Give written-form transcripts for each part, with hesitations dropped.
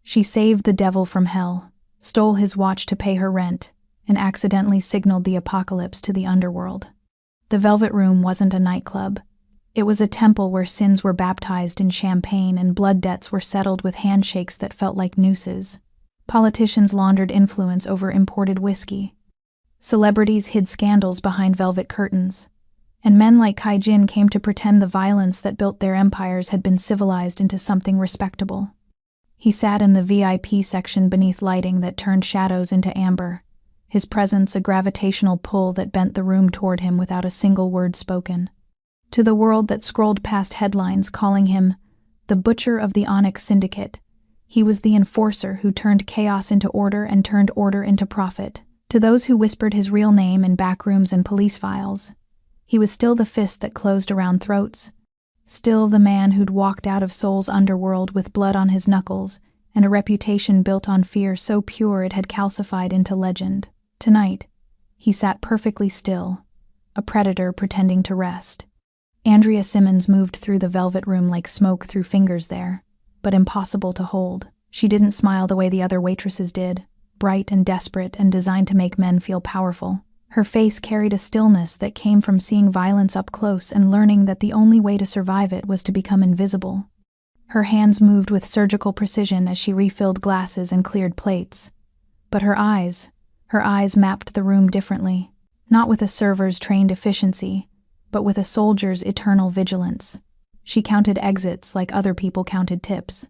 She saved the devil from hell, stole his watch to pay her rent, and accidentally signaled the apocalypse to the underworld. The Velvet Room wasn't a nightclub. It was a temple where sins were baptized in champagne and blood debts were settled with handshakes that felt like nooses. Politicians laundered influence over imported whiskey. Celebrities hid scandals behind velvet curtains. And men like Kai Jin came to pretend the violence that built their empires had been civilized into something respectable. He sat in the VIP section beneath lighting that turned shadows into amber, his presence a gravitational pull that bent the room toward him without a single word spoken. To the world that scrolled past headlines calling him the Butcher of the Onyx Syndicate, he was the enforcer who turned chaos into order and turned order into profit. To those who whispered his real name in backrooms and police files, he was still the fist that closed around throats, still the man who'd walked out of Seoul's underworld with blood on his knuckles and a reputation built on fear so pure it had calcified into legend. Tonight, he sat perfectly still, a predator pretending to rest. Andrea Simmons moved through the Velvet Room like smoke through fingers there, but impossible to hold. She didn't smile the way the other waitresses did, bright and desperate and designed to make men feel powerful. Her face carried a stillness that came from seeing violence up close and learning that the only way to survive it was to become invisible. Her hands moved with surgical precision as she refilled glasses and cleared plates. But her eyes mapped the room differently, not with a server's trained efficiency, but with a soldier's eternal vigilance. She counted exits like other people counted tips.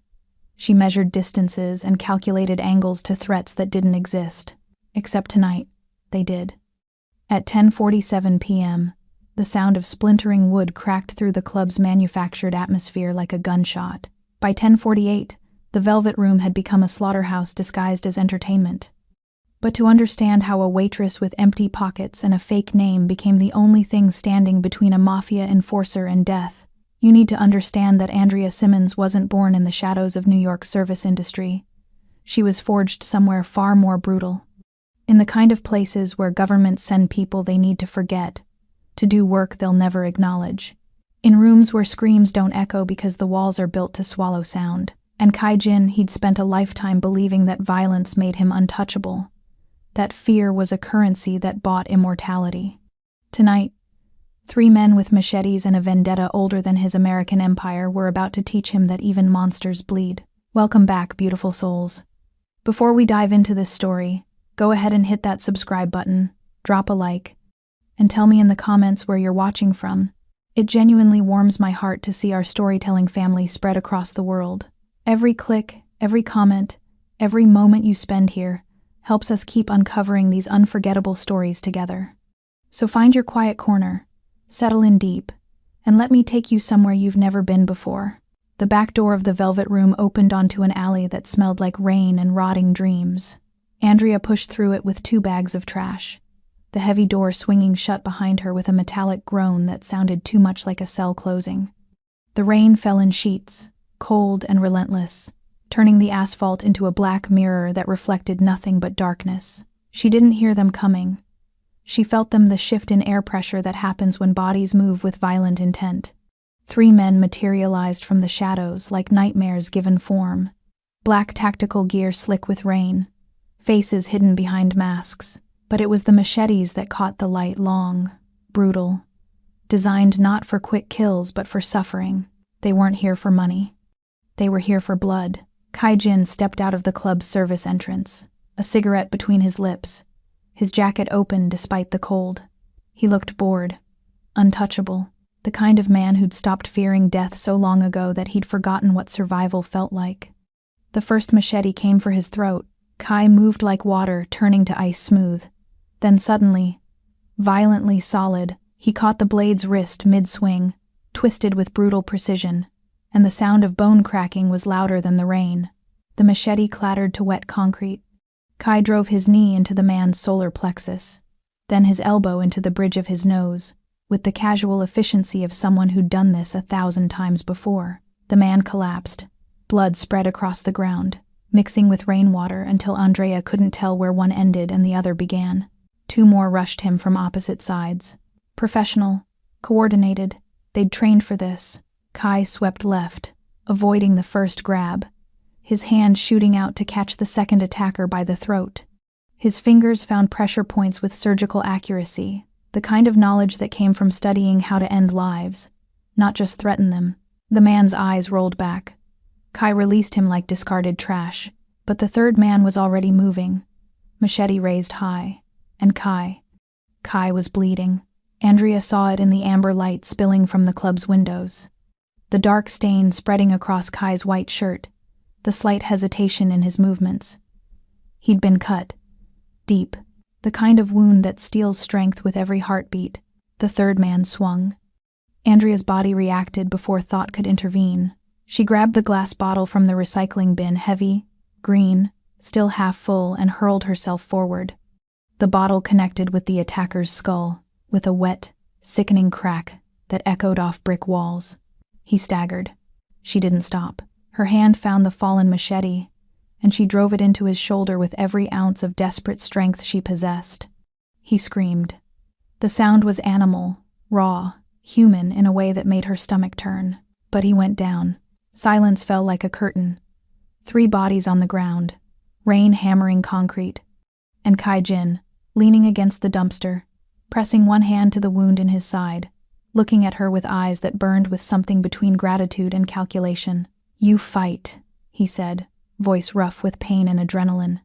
She measured distances and calculated angles to threats that didn't exist. Except tonight, they did. At 10:47 p.m., the sound of splintering wood cracked through the club's manufactured atmosphere like a gunshot. By 10:48, the Velvet Room had become a slaughterhouse disguised as entertainment. But to understand how a waitress with empty pockets and a fake name became the only thing standing between a mafia enforcer and death, you need to understand that Andrea Simmons wasn't born in the shadows of New York's service industry. She was forged somewhere far more brutal. In the kind of places where governments send people they need to forget, to do work they'll never acknowledge. In rooms where screams don't echo because the walls are built to swallow sound. And Kai Jin, he'd spent a lifetime believing that violence made him untouchable, that fear was a currency that bought immortality. Tonight, 3 men with machetes and a vendetta older than his American empire were about to teach him that even monsters bleed. Welcome back, beautiful souls. Before we dive into this story, go ahead and hit that subscribe button, drop a like, and tell me in the comments where you're watching from. It genuinely warms my heart to see our storytelling family spread across the world. Every click, every comment, every moment you spend here helps us keep uncovering these unforgettable stories together. So find your quiet corner, settle in deep, and let me take you somewhere you've never been before. The back door of the Velvet Room opened onto an alley that smelled like rain and rotting dreams. Andrea pushed through it with 2 bags of trash, the heavy door swinging shut behind her with a metallic groan that sounded too much like a cell closing. The rain fell in sheets, cold and relentless, turning the asphalt into a black mirror that reflected nothing but darkness. She didn't hear them coming. She felt them, the shift in air pressure that happens when bodies move with violent intent. 3 men materialized from the shadows like nightmares given form. Black tactical gear slick with rain, faces hidden behind masks. But it was the machetes that caught the light, long, brutal, designed not for quick kills but for suffering. They weren't here for money. They were here for blood. Kai Jin stepped out of the club's service entrance, a cigarette between his lips, his jacket open despite the cold. He looked bored, untouchable, the kind of man who'd stopped fearing death so long ago that he'd forgotten what survival felt like. The first machete came for his throat. Kai moved like water, turning to ice smooth. Then suddenly, violently solid, he caught the blade's wrist mid-swing, twisted with brutal precision, and the sound of bone cracking was louder than the rain. The machete clattered to wet concrete. Kai drove his knee into the man's solar plexus, then his elbow into the bridge of his nose, with the casual efficiency of someone who'd done this 1,000 times before. The man collapsed. Blood spread across the ground, mixing with rainwater until Andrea couldn't tell where one ended and the other began. 2 more rushed him from opposite sides. Professional, coordinated, they'd trained for this. Kai swept left, avoiding the first grab, his hand shooting out to catch the second attacker by the throat. His fingers found pressure points with surgical accuracy, the kind of knowledge that came from studying how to end lives, not just threaten them. The man's eyes rolled back. Kai released him like discarded trash, but the third man was already moving, machete raised high, and Kai was bleeding. Andrea saw it in the amber light spilling from the club's windows. The dark stain spreading across Kai's white shirt, the slight hesitation in his movements. He'd been cut. Deep. The kind of wound that steals strength with every heartbeat. The third man swung. Andrea's body reacted before thought could intervene. She grabbed the glass bottle from the recycling bin, heavy, green, still half full, and hurled herself forward. The bottle connected with the attacker's skull, with a wet, sickening crack that echoed off brick walls. He staggered. She didn't stop. Her hand found the fallen machete, and she drove it into his shoulder with every ounce of desperate strength she possessed. He screamed. The sound was animal, raw, human in a way that made her stomach turn. But he went down. Silence fell like a curtain. 3 bodies on the ground, rain hammering concrete, and Kai Jin, leaning against the dumpster, pressing one hand to the wound in his side, looking at her with eyes that burned with something between gratitude and calculation. "You fight," he said, voice rough with pain and adrenaline,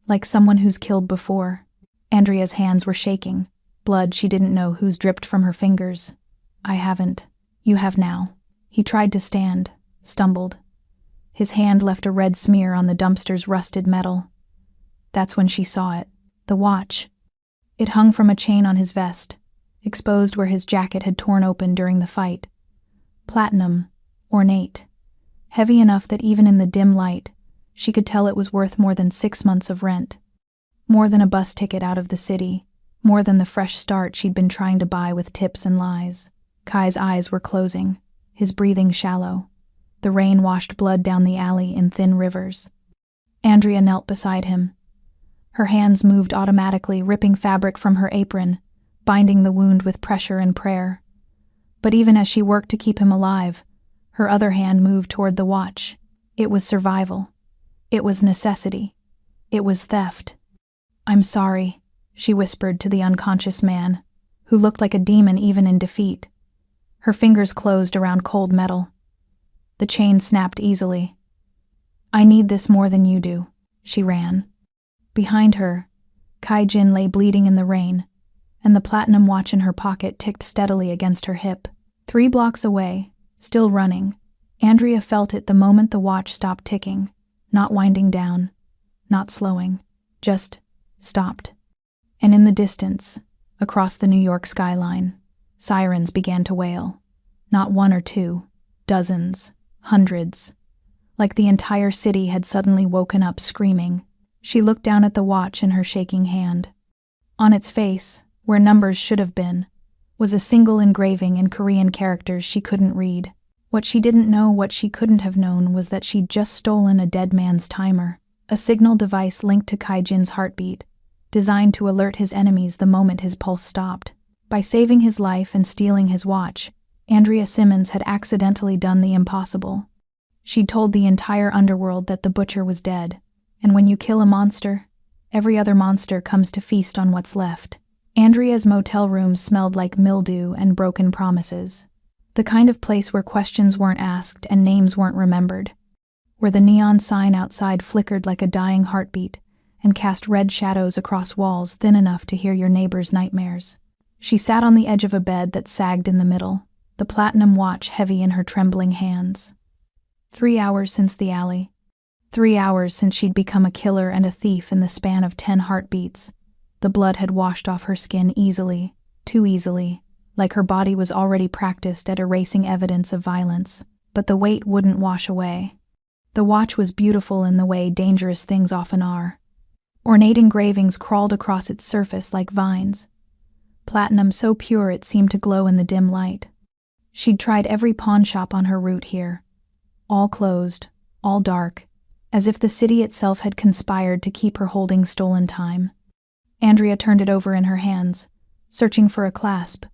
like someone who's killed before. Andrea's hands were shaking, blood she didn't know whose dripped from her fingers. "I haven't. You have now." He tried to stand, stumbled. His hand left a red smear on the dumpster's rusted metal. That's when she saw it. The watch. It hung from a chain on his vest, exposed where his jacket had torn open during the fight. Platinum, ornate, heavy enough that even in the dim light, she could tell it was worth more than 6 months of rent. More than a bus ticket out of the city, more than the fresh start she'd been trying to buy with tips and lies. Kai's eyes were closing, his breathing shallow. The rain washed blood down the alley in thin rivers. Andrea knelt beside him. Her hands moved automatically, ripping fabric from her apron, binding the wound with pressure and prayer. But even as she worked to keep him alive, her other hand moved toward the watch. It was survival. It was necessity. It was theft. "I'm sorry," she whispered to the unconscious man, who looked like a demon even in defeat. Her fingers closed around cold metal. The chain snapped easily. "I need this more than you do." She ran. Behind her, Kai Jin lay bleeding in the rain, and the platinum watch in her pocket ticked steadily against her hip. 3 blocks away, still running, Andrea felt it the moment the watch stopped ticking, not winding down, not slowing, just stopped. And in the distance, across the New York skyline, sirens began to wail. Not 1 or 2, dozens, hundreds. Like the entire city had suddenly woken up screaming. She looked down at the watch in her shaking hand. On its face, where numbers should have been, was a single engraving in Korean characters she couldn't read. What she didn't know, what she couldn't have known, was that she'd just stolen a dead man's timer, a signal device linked to Kai Jin's heartbeat, designed to alert his enemies the moment his pulse stopped. By saving his life and stealing his watch, Andrea Simmons had accidentally done the impossible. She'd told the entire underworld that the butcher was dead, and when you kill a monster, every other monster comes to feast on what's left. Andrea's motel room smelled like mildew and broken promises. The kind of place where questions weren't asked and names weren't remembered. Where the neon sign outside flickered like a dying heartbeat and cast red shadows across walls thin enough to hear your neighbor's nightmares. She sat on the edge of a bed that sagged in the middle, the platinum watch heavy in her trembling hands. 3 hours since the alley. 3 hours since she'd become a killer and a thief in the span of 10 heartbeats. The blood had washed off her skin easily, too easily, like her body was already practiced at erasing evidence of violence. But the weight wouldn't wash away. The watch was beautiful in the way dangerous things often are. Ornate engravings crawled across its surface like vines. Platinum so pure it seemed to glow in the dim light. She'd tried every pawn shop on her route here. All closed, all dark, as if the city itself had conspired to keep her holding stolen time. Andrea turned it over in her hands, searching for a clasp,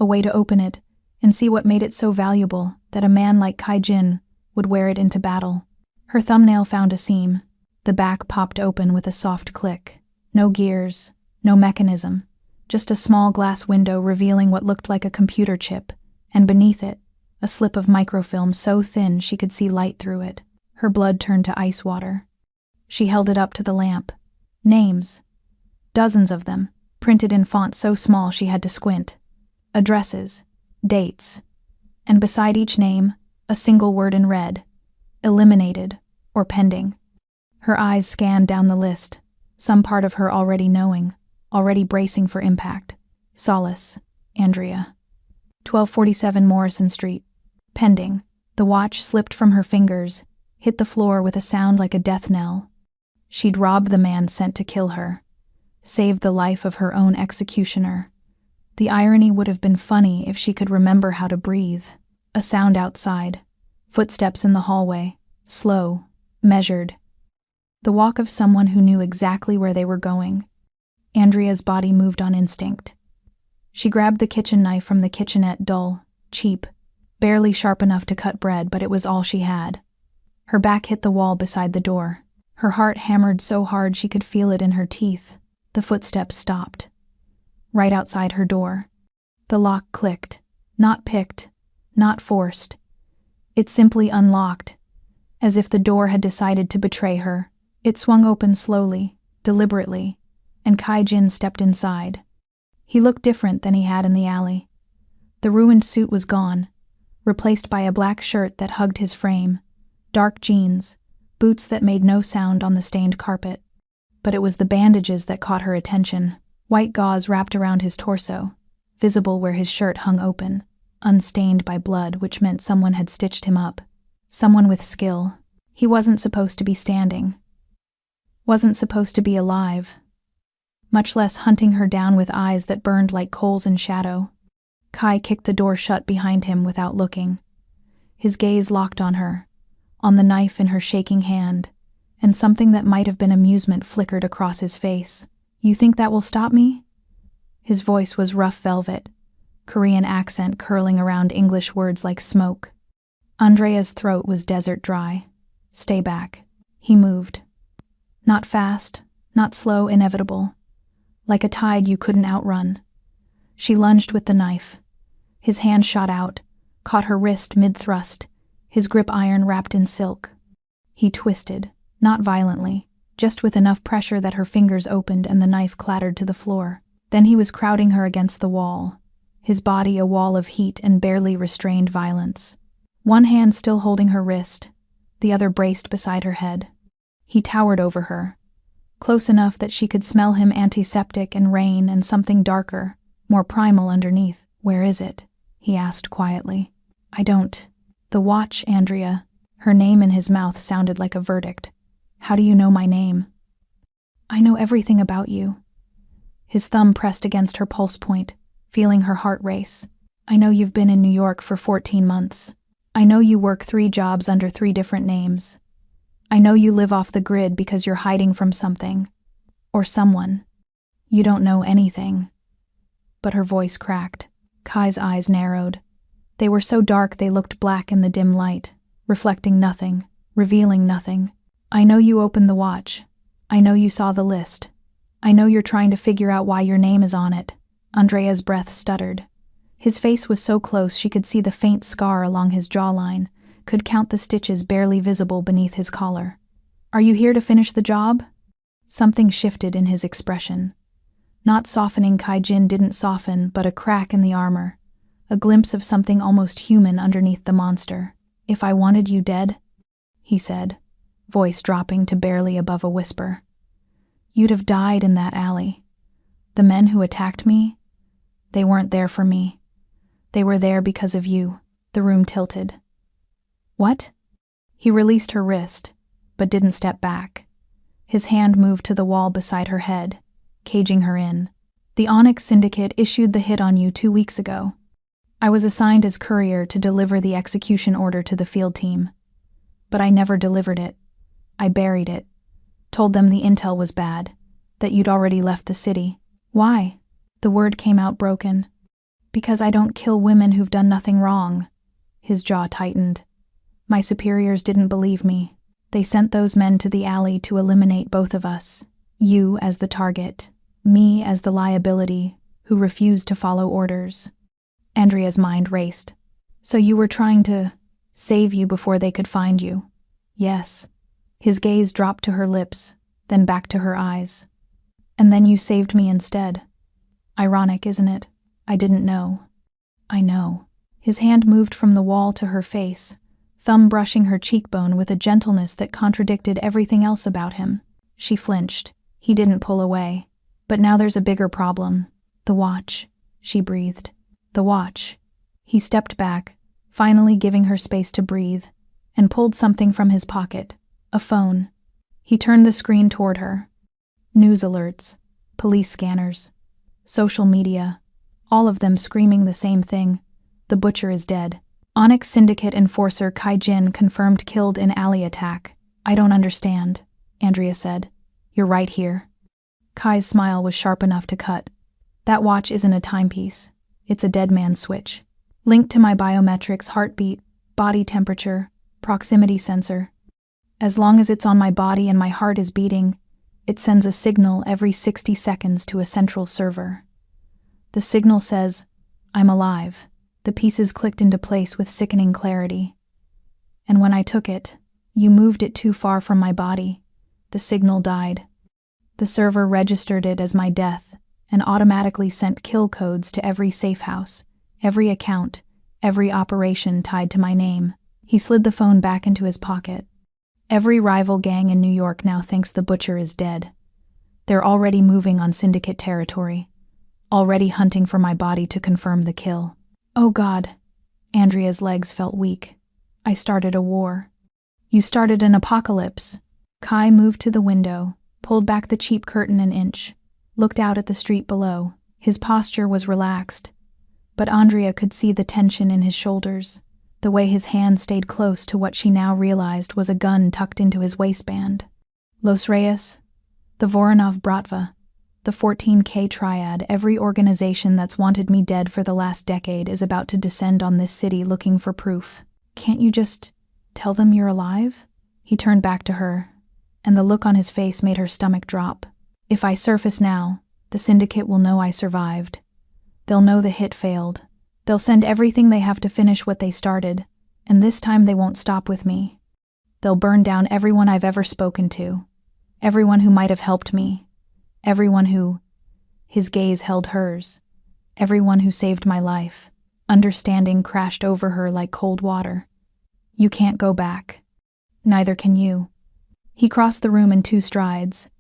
a way to open it, and see what made it so valuable that a man like Kai Jin would wear it into battle. Her thumbnail found a seam. The back popped open with a soft click. No gears, no mechanism, just a small glass window revealing what looked like a computer chip, and beneath it, a slip of microfilm so thin she could see light through it. Her blood turned to ice water. She held it up to the lamp. Names. Dozens of them, printed in font so small she had to squint. Addresses. Dates. And beside each name, a single word in red. Eliminated, or pending. Her eyes scanned down the list, some part of her already knowing, already bracing for impact. Solace. Andrea. 1247 Morrison Street. Pending. The watch slipped from her fingers, hit the floor with a sound like a death knell. She'd robbed the man sent to kill her, saved the life of her own executioner. The irony would have been funny if she could remember how to breathe. A sound outside. Footsteps in the hallway. Slow. Measured. The walk of someone who knew exactly where they were going. Andrea's body moved on instinct. She grabbed the kitchen knife from the kitchenette, dull, cheap, barely sharp enough to cut bread, but it was all she had. Her back hit the wall beside the door. Her heart hammered so hard she could feel it in her teeth. The footsteps stopped. Right outside her door. The lock clicked. Not picked. Not forced. It simply unlocked. As if the door had decided to betray her. It swung open slowly, deliberately, and Kai Jin stepped inside. He looked different than he had in the alley. The ruined suit was gone, replaced by a black shirt that hugged his frame, dark jeans, boots that made no sound on the stained carpet. But it was the bandages that caught her attention. White gauze wrapped around his torso, visible where his shirt hung open, unstained by blood, which meant someone had stitched him up. Someone with skill. He wasn't supposed to be standing. Wasn't supposed to be alive. Much less hunting her down with eyes that burned like coals in shadow. Kai kicked the door shut behind him without looking. His gaze locked on her, on the knife in her shaking hand, and something that might have been amusement flickered across his face. "You think that will stop me?" His voice was rough velvet, Korean accent curling around English words like smoke. Andrea's throat was desert dry. "Stay back." He moved. Not fast, not slow, inevitable. Like a tide you couldn't outrun. She lunged with the knife. His hand shot out, caught her wrist mid-thrust, his grip iron wrapped in silk. He twisted, not violently, just with enough pressure that her fingers opened and the knife clattered to the floor. Then he was crowding her against the wall, his body a wall of heat and barely restrained violence. One hand still holding her wrist, the other braced beside her head. He towered over her, close enough that she could smell him antiseptic and rain and something darker, more primal underneath. "Where is it?" he asked quietly. "I don't." "The watch, Andrea." Her name in his mouth sounded like a verdict. "How do you know my name?" "I know everything about you." His thumb pressed against her pulse point, feeling her heart race. "I know you've been in New York for 14 months. I know you work 3 jobs under 3 different names. I know you live off the grid because you're hiding from something. Or someone. You don't know anything." But her voice cracked. Kai's eyes narrowed. They were so dark they looked black in the dim light, reflecting nothing, revealing nothing. "I know you opened the watch. I know you saw the list. I know you're trying to figure out why your name is on it." Andrea's breath stuttered. His face was so close she could see the faint scar along his jawline, could count the stitches barely visible beneath his collar. "Are you here to finish the job?" Something shifted in his expression. Not softening, Kai Jin didn't soften, but a crack in the armor, a glimpse of something almost human underneath the monster. "If I wanted you dead," he said, voice dropping to barely above a whisper, "you'd have died in that alley. The men who attacked me, they weren't there for me. They were there because of you." The room tilted. "What?" He released her wrist, but didn't step back. His hand moved to the wall beside her head, caging her in. "The Onyx Syndicate issued the hit on you 2 weeks ago. I was assigned as courier to deliver the execution order to the field team. But I never delivered it. I buried it. Told them the intel was bad, that you'd already left the city." "Why?" The word came out broken. "Because I don't kill women who've done nothing wrong." His jaw tightened. "My superiors didn't believe me. They sent those men to the alley to eliminate both of us. You as the target, me as the liability who refused to follow orders. Andrea's mind raced. So you were trying to save you before they could find you? Yes. His gaze dropped to her lips, then back to her eyes. And then you saved me instead. Ironic, isn't it? I didn't know. I know. His hand moved from the wall to her face, thumb brushing her cheekbone with a gentleness that contradicted everything else about him. She flinched. He didn't pull away. But now there's a bigger problem. The watch, she breathed. The watch. He stepped back, finally giving her space to breathe, and pulled something from his pocket. A phone. He turned the screen toward her. News alerts, police scanners, social media, all of them screaming the same thing. The butcher is dead. Onyx Syndicate enforcer Kai Jin confirmed killed in alley attack. I don't understand, Andrea said. You're right here. Kai's smile was sharp enough to cut. That watch isn't a timepiece. It's a dead man's switch. Linked to my biometrics, heartbeat, body temperature, proximity sensor. As long as it's on my body and my heart is beating, it sends a signal every 60 seconds to a central server. The signal says, I'm alive. The pieces clicked into place with sickening clarity. And when I took it, you moved it too far from my body. The signal died. The server registered it as my death and automatically sent kill codes to every safe house, every account, every operation tied to my name. He slid the phone back into his pocket. Every rival gang in New York now thinks the butcher is dead. They're already moving on syndicate territory, already hunting for my body to confirm the kill. Oh God. Andrea's legs felt weak. I started a war. You started an apocalypse. Kai moved to the window, pulled back the cheap curtain an inch, looked out at the street below. His posture was relaxed, but Andrea could see the tension in his shoulders, the way his hand stayed close to what she now realized was a gun tucked into his waistband. Los Reyes, the Voronov Bratva, the 14K Triad, every organization that's wanted me dead for the last decade is about to descend on this city looking for proof. Can't you just tell them you're alive? He turned back to her, and the look on his face made her stomach drop. If I surface now, the syndicate will know I survived. They'll know the hit failed. They'll send everything they have to finish what they started, and this time they won't stop with me. They'll burn down everyone I've ever spoken to, everyone who might have helped me, everyone who, his gaze held hers, everyone who saved my life. Understanding crashed over her like cold water. You can't go back. Neither can you. He crossed the room in 2 strides,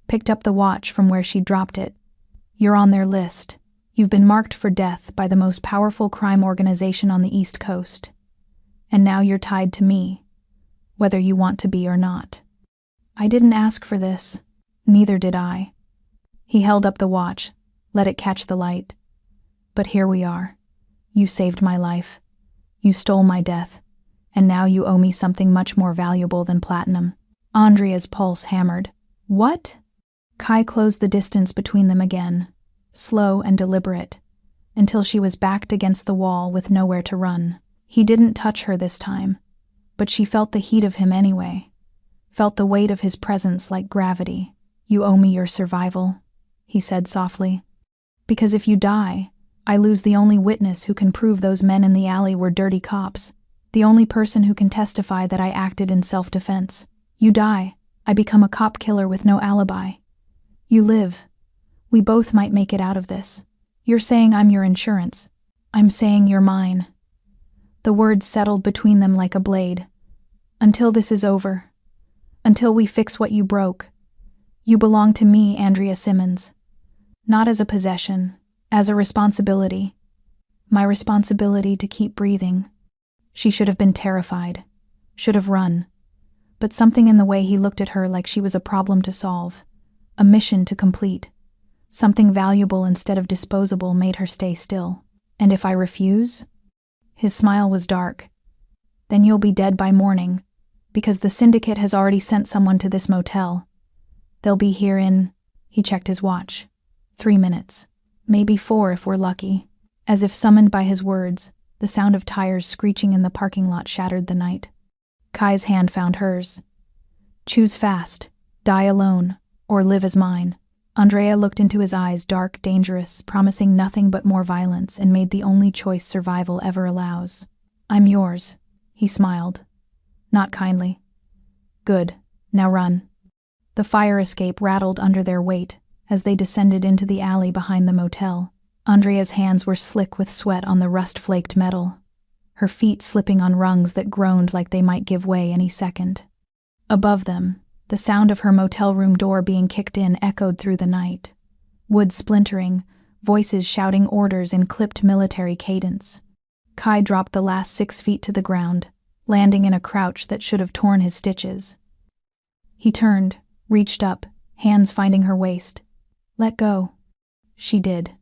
picked up the watch from where she'd dropped it. You're on their list. You've been marked for death by the most powerful crime organization on the East Coast. And now you're tied to me, whether you want to be or not. I didn't ask for this. Neither did I. He held up the watch, let it catch the light. But here we are. You saved my life. You stole my death. And now you owe me something much more valuable than platinum. Andrea's pulse hammered. What? Kai closed the distance between them again, slow and deliberate, until she was backed against the wall with nowhere to run. He didn't touch her this time, but she felt the heat of him anyway, felt the weight of his presence like gravity. You owe me your survival, he said softly. Because if you die, I lose the only witness who can prove those men in the alley were dirty cops, the only person who can testify that I acted in self-defense. You die, I become a cop killer with no alibi. You live. We both might make it out of this. You're saying I'm your insurance. I'm saying you're mine. The words settled between them like a blade. Until this is over. Until we fix what you broke. You belong to me, Andrea Simmons. Not as a possession, as a responsibility. My responsibility to keep breathing. She should have been terrified. Should have run. But something in the way he looked at her like she was a problem to solve. A mission to complete. Something valuable instead of disposable made her stay still. And if I refuse? His smile was dark. Then you'll be dead by morning, because the syndicate has already sent someone to this motel. They'll be here in, he checked his watch, 3 minutes. Maybe 4 if we're lucky. As if summoned by his words, the sound of tires screeching in the parking lot shattered the night. Kai's hand found hers. Choose fast, die alone, or live as mine. Andrea looked into his eyes, dark, dangerous, promising nothing but more violence, and made the only choice survival ever allows. I'm yours, he smiled. Not kindly. Good, now run. The fire escape rattled under their weight as they descended into the alley behind the motel. Andrea's hands were slick with sweat on the rust-flaked metal, her feet slipping on rungs that groaned like they might give way any second. Above them, the sound of her motel room door being kicked in echoed through the night. Wood splintering, voices shouting orders in clipped military cadence. Kai dropped the last 6 feet to the ground, landing in a crouch that should have torn his stitches. He turned, reached up, hands finding her waist. Let go. She did.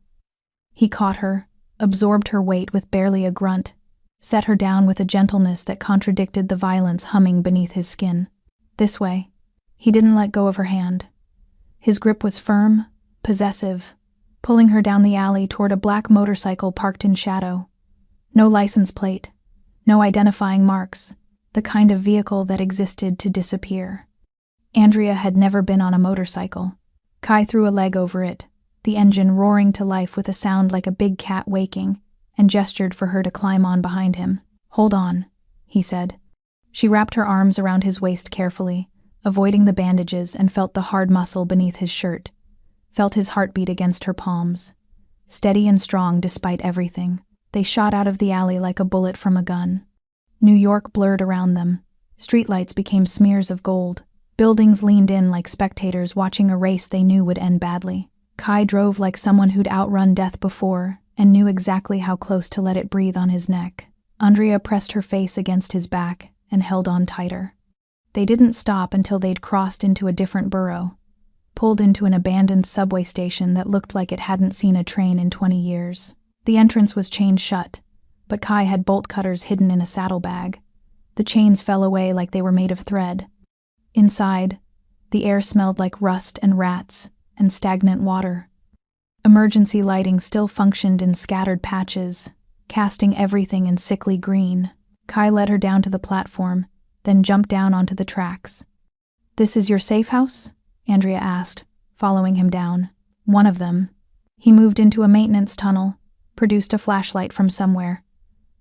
He caught her, absorbed her weight with barely a grunt, set her down with a gentleness that contradicted the violence humming beneath his skin. This way. He didn't let go of her hand. His grip was firm, possessive, pulling her down the alley toward a black motorcycle parked in shadow. No license plate, no identifying marks, the kind of vehicle that existed to disappear. Andrea had never been on a motorcycle. Kai threw a leg over it, the engine roaring to life with a sound like a big cat waking, and gestured for her to climb on behind him. Hold on, he said. She wrapped her arms around his waist carefully, avoiding the bandages, and felt the hard muscle beneath his shirt, felt his heartbeat against her palms. Steady and strong despite everything, they shot out of the alley like a bullet from a gun. New York blurred around them. Streetlights became smears of gold. Buildings leaned in like spectators watching a race they knew would end badly. Kai drove like someone who'd outrun death before and knew exactly how close to let it breathe on his neck. Andrea pressed her face against his back and held on tighter. They didn't stop until they'd crossed into a different borough, pulled into an abandoned subway station that looked like it hadn't seen a train in 20 years. The entrance was chained shut, but Kai had bolt cutters hidden in a saddlebag. The chains fell away like they were made of thread. Inside, the air smelled like rust and rats and stagnant water. Emergency lighting still functioned in scattered patches, casting everything in sickly green. Kai led her down to the platform, then jumped down onto the tracks. This is your safe house? Andrea asked, following him down. One of them. He moved into a maintenance tunnel, produced a flashlight from somewhere,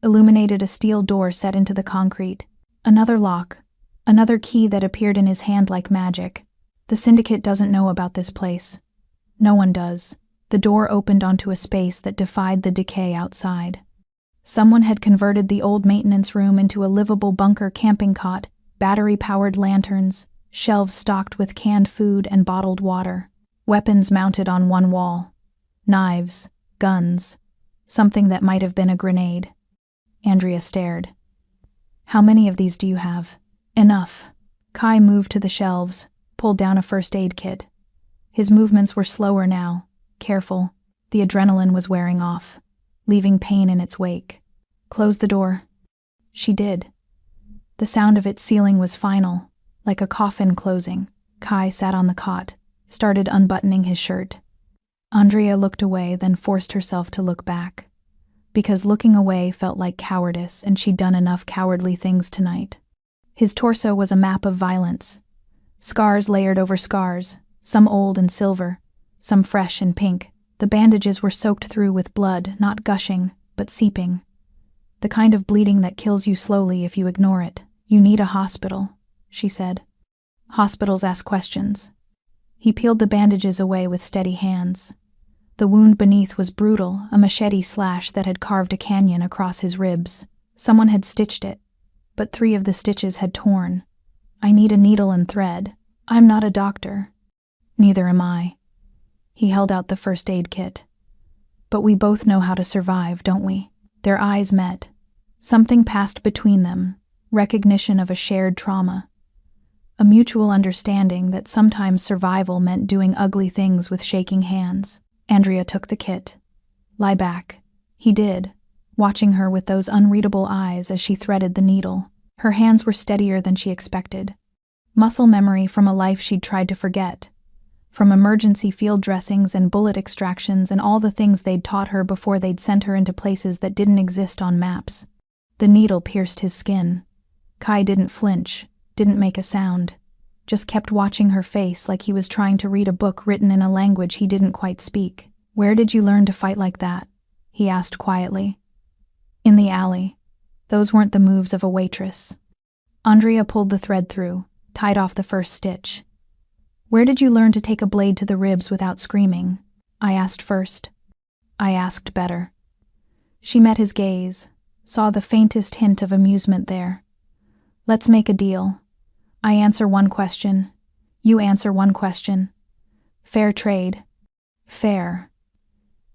illuminated a steel door set into the concrete. Another lock, another key that appeared in his hand like magic. The syndicate doesn't know about this place. No one does. The door opened onto a space that defied the decay outside. Someone had converted the old maintenance room into a livable bunker camping cot, battery-powered lanterns, shelves stocked with canned food and bottled water, weapons mounted on one wall, knives, guns, something that might have been a grenade. Andrea stared. How many of these do you have? Enough. Kai moved to the shelves, pulled down a first aid kit. His movements were slower now, careful. The adrenaline was wearing off, leaving pain in its wake. Close the door. She did. The sound of its sealing was final, like a coffin closing. Kai sat on the cot, started unbuttoning his shirt. Andrea looked away, then forced herself to look back, because looking away felt like cowardice, and she'd done enough cowardly things tonight. His torso was a map of violence. Scars layered over scars, some old and silver, some fresh and pink. The bandages were soaked through with blood, not gushing, but seeping. The kind of bleeding that kills you slowly if you ignore it. You need a hospital, she said. Hospitals ask questions. He peeled the bandages away with steady hands. The wound beneath was brutal, a machete slash that had carved a canyon across his ribs. Someone had stitched it, but 3 of the stitches had torn. I need a needle and thread. I'm not a doctor. Neither am I. He held out the first aid kit. But we both know how to survive, don't we? Their eyes met. Something passed between them, recognition of a shared trauma. A mutual understanding that sometimes survival meant doing ugly things with shaking hands. Andrea took the kit. Lie back. He did, watching her with those unreadable eyes as she threaded the needle. Her hands were steadier than she expected. Muscle memory from a life she'd tried to forget. From emergency field dressings and bullet extractions and all the things they'd taught her before they'd sent her into places that didn't exist on maps. The needle pierced his skin. Kai didn't flinch, didn't make a sound, just kept watching her face like he was trying to read a book written in a language he didn't quite speak. "Where did you learn to fight like that?" he asked quietly. "In the alley. Those weren't the moves of a waitress." Andrea pulled the thread through, tied off the first stitch. "Where did you learn to take a blade to the ribs without screaming?" I asked first. I asked better. She met his gaze, saw the faintest hint of amusement there. "Let's make a deal. I answer one question. You answer one question. Fair trade." "Fair."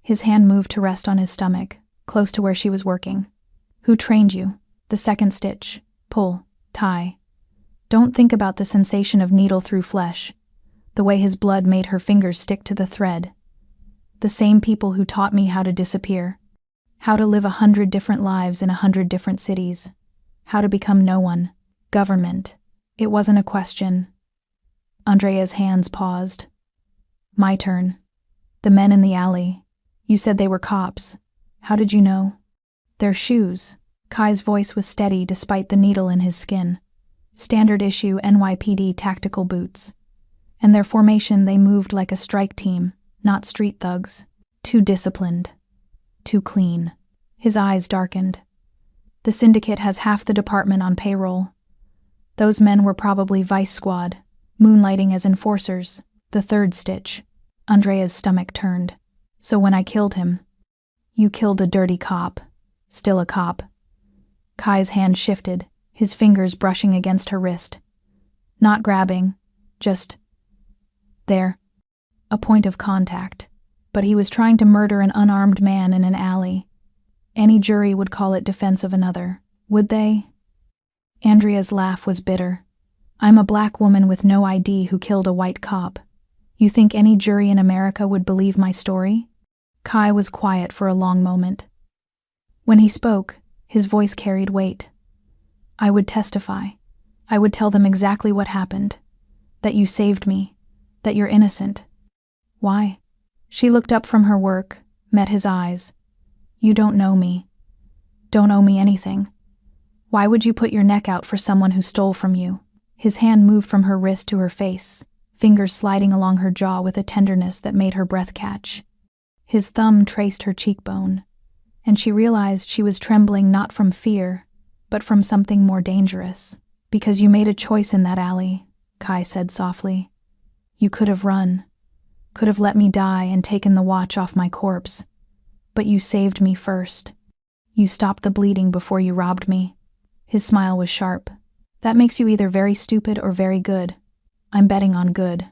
His hand moved to rest on his stomach, close to where she was working. "Who trained you?" The second stitch. Pull. Tie. Don't think about the sensation of needle through flesh, the way his blood made her fingers stick to the thread. "The same people who taught me how to disappear. How to live 100 different lives in 100 different cities. How to become no one. Government." It wasn't a question. Andrea's hands paused. "My turn. The men in the alley. You said they were cops. How did you know?" "Their shoes." Kai's voice was steady despite the needle in his skin. "Standard issue NYPD tactical boots. And their formation, they moved like a strike team, not street thugs. Too disciplined. Too clean." His eyes darkened. "The syndicate has half the department on payroll. Those men were probably vice squad, moonlighting as enforcers." The third stitch. Andrea's stomach turned. "So when I killed him, you killed a dirty cop. Still a cop." Kai's hand shifted, his fingers brushing against her wrist. Not grabbing, just there. A point of contact. But he was trying to murder an unarmed man in an alley. Any jury would call it defense of another, would they? Andrea's laugh was bitter. "I'm a black woman with no ID who killed a white cop. You think any jury in America would believe my story?" Kai was quiet for a long moment. When he spoke, his voice carried weight. "I would testify. I would tell them exactly what happened. That you saved me. That you're innocent." "Why?" She looked up from her work, met his eyes. "You don't know me. Don't owe me anything. Why would you put your neck out for someone who stole from you?" His hand moved from her wrist to her face, fingers sliding along her jaw with a tenderness that made her breath catch. His thumb traced her cheekbone, and she realized she was trembling not from fear, but from something more dangerous. "Because you made a choice in that alley," Kai said softly. "You could have run, could have let me die and taken the watch off my corpse. But you saved me first. You stopped the bleeding before you robbed me." His smile was sharp. "That makes you either very stupid or very good. I'm betting on good."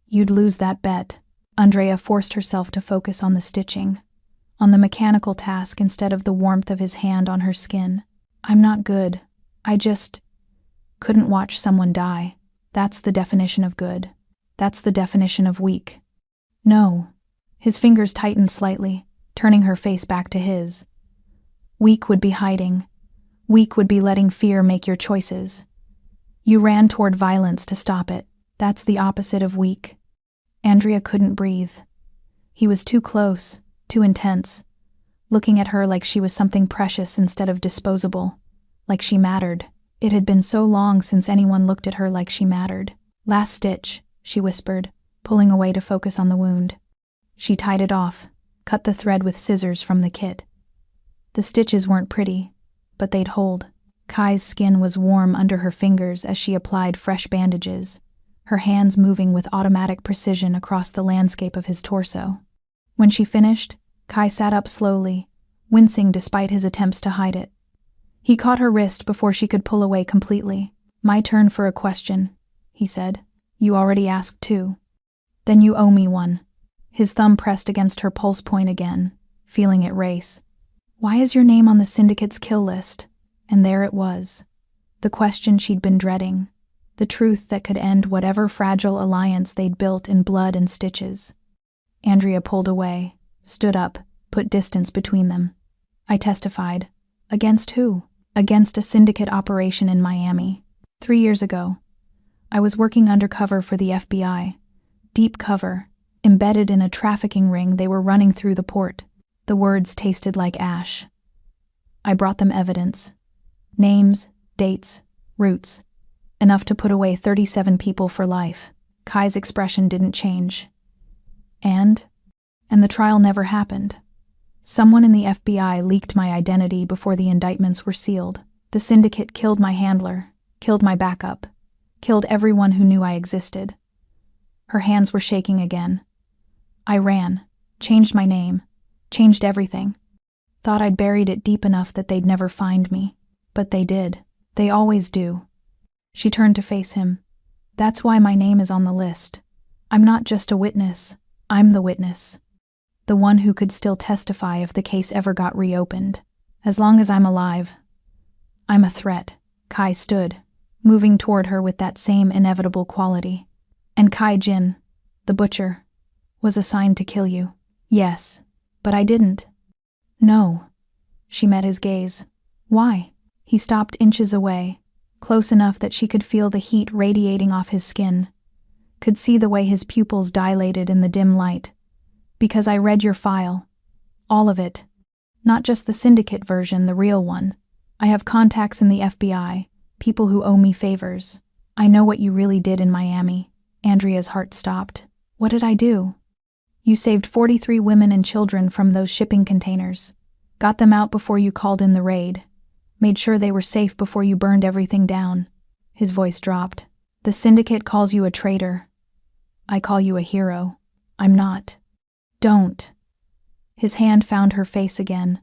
"You'd lose that bet." Andrea forced herself to focus on the stitching, on the mechanical task instead of the warmth of his hand on her skin. "I'm not good. I just couldn't watch someone die. That's the definition of good. That's the definition of weak." "No." His fingers tightened slightly, turning her face back to his. "Weak would be hiding. Weak would be letting fear make your choices. You ran toward violence to stop it. That's the opposite of weak." Andrea couldn't breathe. He was too close, too intense, looking at her like she was something precious instead of disposable, like she mattered. It had been so long since anyone looked at her like she mattered. "Last stitch," she whispered, pulling away to focus on the wound. She tied it off, cut the thread with scissors from the kit. The stitches weren't pretty, but they'd hold. Kai's skin was warm under her fingers as she applied fresh bandages, her hands moving with automatic precision across the landscape of his torso. When she finished, Kai sat up slowly, wincing despite his attempts to hide it. He caught her wrist before she could pull away completely. "My turn for a question," he said. "You already asked two. Then you owe me one." His thumb pressed against her pulse point again, feeling it race. "Why is your name on the syndicate's kill list?" And there it was. The question she'd been dreading. The truth that could end whatever fragile alliance they'd built in blood and stitches. Andrea pulled away, stood up, put distance between them. "I testified." "Against who?" "Against a syndicate operation in Miami. 3 years ago. I was working undercover for the FBI. Deep cover, embedded in a trafficking ring they were running through the port." The words tasted like ash. "I brought them evidence. Names, dates, routes. Enough to put away 37 people for life. Kai's expression didn't change. And the trial never happened. Someone in the FBI leaked my identity before the indictments were sealed. The syndicate killed my handler, killed my backup, killed everyone who knew I existed. Her hands were shaking again. I ran, changed my name, changed everything. Thought I'd buried it deep enough that they'd never find me. But they did. They always do. She turned to face him. That's why my name is on the list. I'm not just a witness. I'm the witness. The one who could still testify if the case ever got reopened. As long as I'm alive. I'm a threat. Kai stood, moving toward her with that same inevitable quality. And Kai Jin, the butcher, was assigned to kill you. Yes, but I didn't. No. She met his gaze. Why? He stopped inches away, close enough that she could feel the heat radiating off his skin, could see the way his pupils dilated in the dim light. Because I read your file. All of it. Not just the syndicate version, the real one. I have contacts in the FBI, people who owe me favors. I know what you really did in Miami. Andrea's heart stopped. What did I do? You saved 43 women and children from those shipping containers. Got them out before you called in the raid. Made sure they were safe before you burned everything down. His voice dropped. The syndicate calls you a traitor. I call you a hero. I'm not. Don't. His hand found her face again,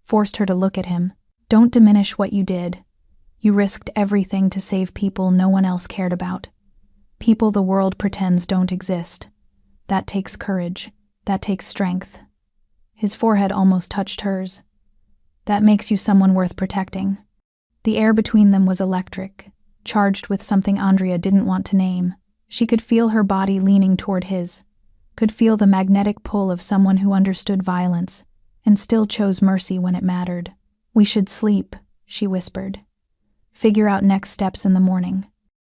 forced her to look at him. Don't diminish what you did. You risked everything to save people no one else cared about. People the world pretends don't exist. That takes courage. That takes strength. His forehead almost touched hers. That makes you someone worth protecting. The air between them was electric, charged with something Andrea didn't want to name. She could feel her body leaning toward his, could feel the magnetic pull of someone who understood violence and still chose mercy when it mattered. We should sleep, she whispered. Figure out next steps in the morning.